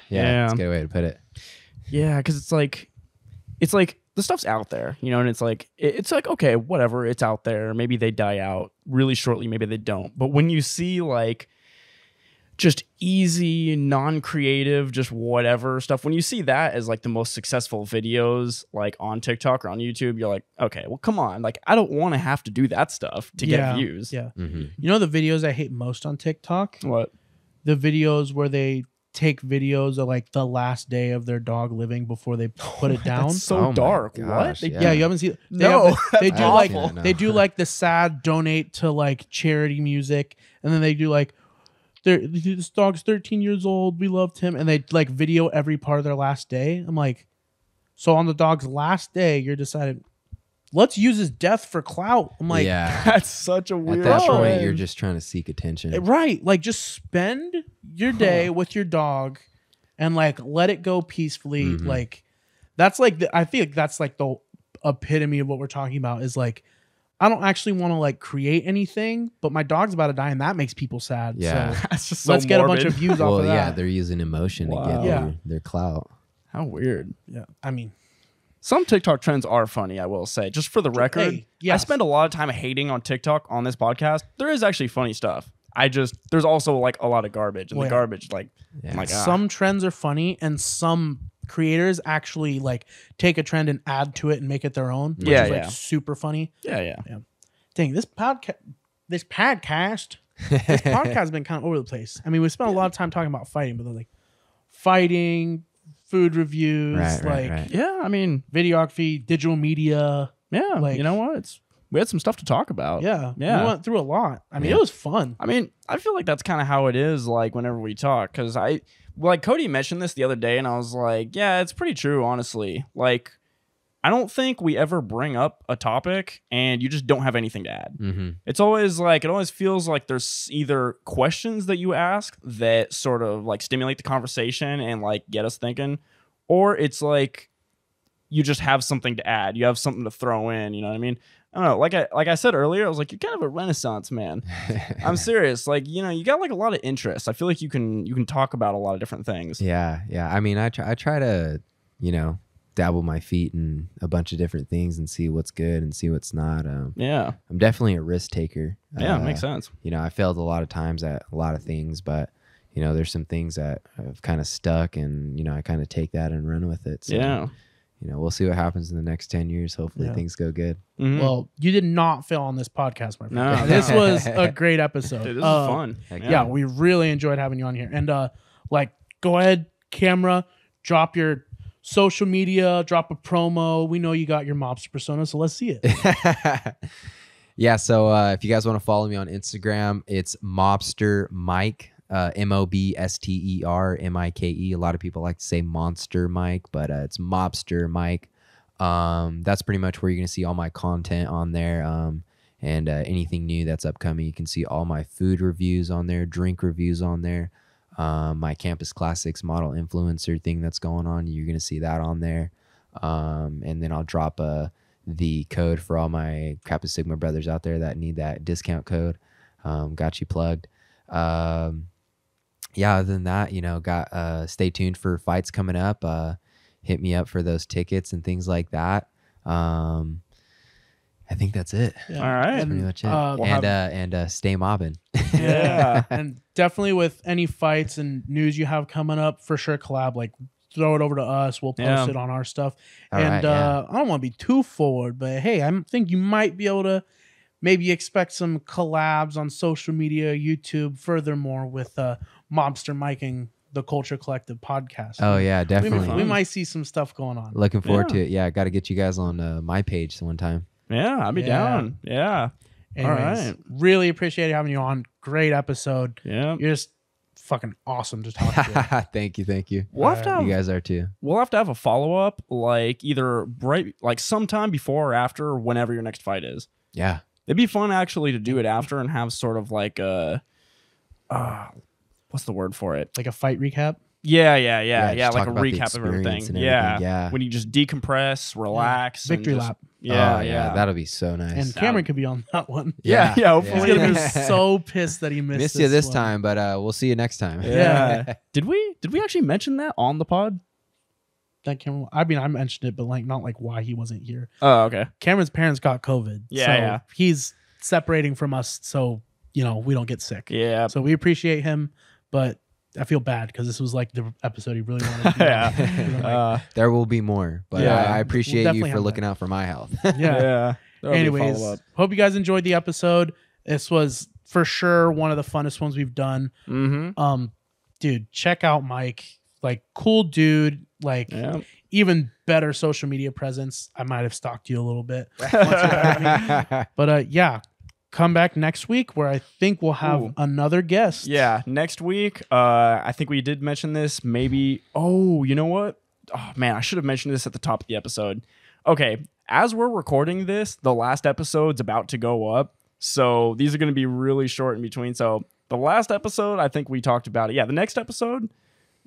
That's a good way to put it. Yeah, because it's like the stuff's out there, and it's like okay, whatever, it's out there. Maybe they die out really shortly, maybe they don't. But when you see like just easy, non-creative, just whatever stuff, when you see that as like the most successful videos like on TikTok or on YouTube, you're like, okay, well, come on, like I don't want to have to do that stuff to get views. You know the videos I hate most on TikTok? What? The videos where they take videos of like the last day of their dog living before they put it down. That's so dark. Gosh, what? You haven't seen. They do like the sad donate to like charity music, and then they do like, this dog's 13 years old, we loved him, and they like video every part of their last day. I'm like, so on the dog's last day, you're decided, let's use his death for clout. I'm like, that's such a weird. At that point, you're just trying to seek attention, right? Like, just spend your day with your dog, and like let it go peacefully. Like, that's like I feel like that's like the epitome of what we're talking about. Is like, I don't actually want to like create anything, but my dog's about to die, and that makes people sad. Yeah, so that's just so let's get a bunch of views off of that. Yeah, they're using emotion to get their clout. How weird. Yeah, I mean, some TikTok trends are funny, I will say. Just for the record, I spend a lot of time hating on TikTok on this podcast. There is actually funny stuff. There's also like a lot of garbage, and the garbage, like, I'm like, some trends are funny, and some creators actually like take a trend and add to it and make it their own. Which is like super funny. Yeah. Dang, this podcast has been kind of over the place. I mean, we spent a lot of time talking about fighting, but they're like fighting, food reviews, yeah, I mean, videography, digital media. Yeah, like, you know what? We had some stuff to talk about. Yeah. We went through a lot. I mean, it was fun. I mean, I feel like that's kind of how it is, like, whenever we talk. Because Cody mentioned this the other day, and I was like, yeah, it's pretty true, honestly. Like, I don't think we ever bring up a topic and you just don't have anything to add. It's always like, it always feels like there's either questions that you ask that sort of like stimulate the conversation and like get us thinking, or it's like you just have something to add. You have something to throw in, you know what I mean? I don't know. Like I said earlier, I was like, you're kind of a renaissance man. I'm serious. Like, you got like a lot of interests. I feel like you can talk about a lot of different things. Yeah. I mean, I try to, dabble my feet in a bunch of different things and see what's good and see what's not. I'm definitely a risk taker. Yeah, it makes sense. I failed a lot of times at a lot of things, but there's some things that have kind of stuck, and I kind of take that and run with it. So, we'll see what happens in the next 10 years. Hopefully things go good. Well, you did not fail on this podcast, my friend. No. This was a great episode. Dude, this was fun. Yeah, we really enjoyed having you on here. And go ahead, camera, drop your social media, drop a promo. We know you got your mobster persona, so let's see it. Yeah, so if you guys want to follow me on Instagram, it's Mobster Mike, MOBSTERMIKE. A lot of people like to say Monster Mike, but it's Mobster Mike. That's pretty much where you're going to see all my content on there. And anything new that's upcoming. You can see all my food reviews on there, drink reviews on there. My Campus Classics model influencer thing that's going on. You're going to see that on there. And then I'll drop the code for all my Kappa Sigma brothers out there that need that discount code. Got you plugged. Yeah, other than that, you know, stay tuned for fights coming up. Hit me up for those tickets and things like that. I think that's it. Yeah. All right. That's pretty much it. And stay mobbing. Yeah. And definitely with any fights and news you have coming up, for sure collab, like throw it over to us. We'll post it on our stuff. I don't want to be too forward, but hey, I think you might be able to maybe expect some collabs on social media, YouTube, furthermore with Mobster Mike and the Culture Collective podcast. Oh, yeah, definitely. We might see some stuff going on. Looking forward to it. Yeah, got to get you guys on my page one time. Yeah, I'll be down. Yeah. Anyways, all right. Really appreciate having you on. Great episode. Yeah. You're just fucking awesome to talk to. Thank you. We'll have to have, you guys are too. We'll have to have a follow-up, like either sometime before or after, or whenever your next fight is. Yeah. It'd be fun actually to do it after and have sort of like a what's the word for it? Like a fight recap? Yeah, like a recap of everything. Yeah. When you just decompress, relax. Victory lap. Yeah. That'll be so nice. And Cameron could be on that one. Yeah. Hopefully. He's going to be so pissed that he missed you this time, but we'll see you next time. Yeah. Did we actually mention that on the pod? That Cameron, I mean, I mentioned it, but like not like why he wasn't here. Oh, okay. Cameron's parents got COVID. So he's separating from us so, you know, we don't get sick. Yeah. So we appreciate him, but I feel bad because this was like the episode he really wanted to do. There will be more, but I appreciate you for looking out for my health. Yeah. Anyways, hope you guys enjoyed the episode. This was for sure one of the funnest ones we've done. Mm-hmm. Dude, check out Mike. Like, cool dude. Like, even better social media presence. I might have stalked you a little bit. But yeah. Come back next week where I think we'll have another guest. Yeah, next week. I think we did mention this. Maybe. Oh, you know what? Oh man, I should have mentioned this at the top of the episode. Okay, as we're recording this, the last episode's about to go up, so these are going to be really short in between. So the last episode, I think we talked about it. Yeah, the next episode,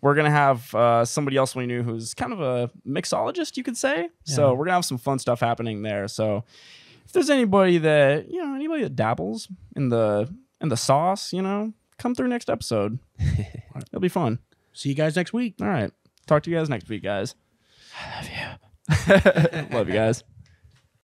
we're going to have somebody else we knew who's kind of a mixologist, you could say. Yeah. So we're going to have some fun stuff happening there. So if there's anybody that dabbles in the sauce, you know, come through next episode. It'll be fun. See you guys next week. All right. Talk to you guys next week, guys. I love you. Love you guys.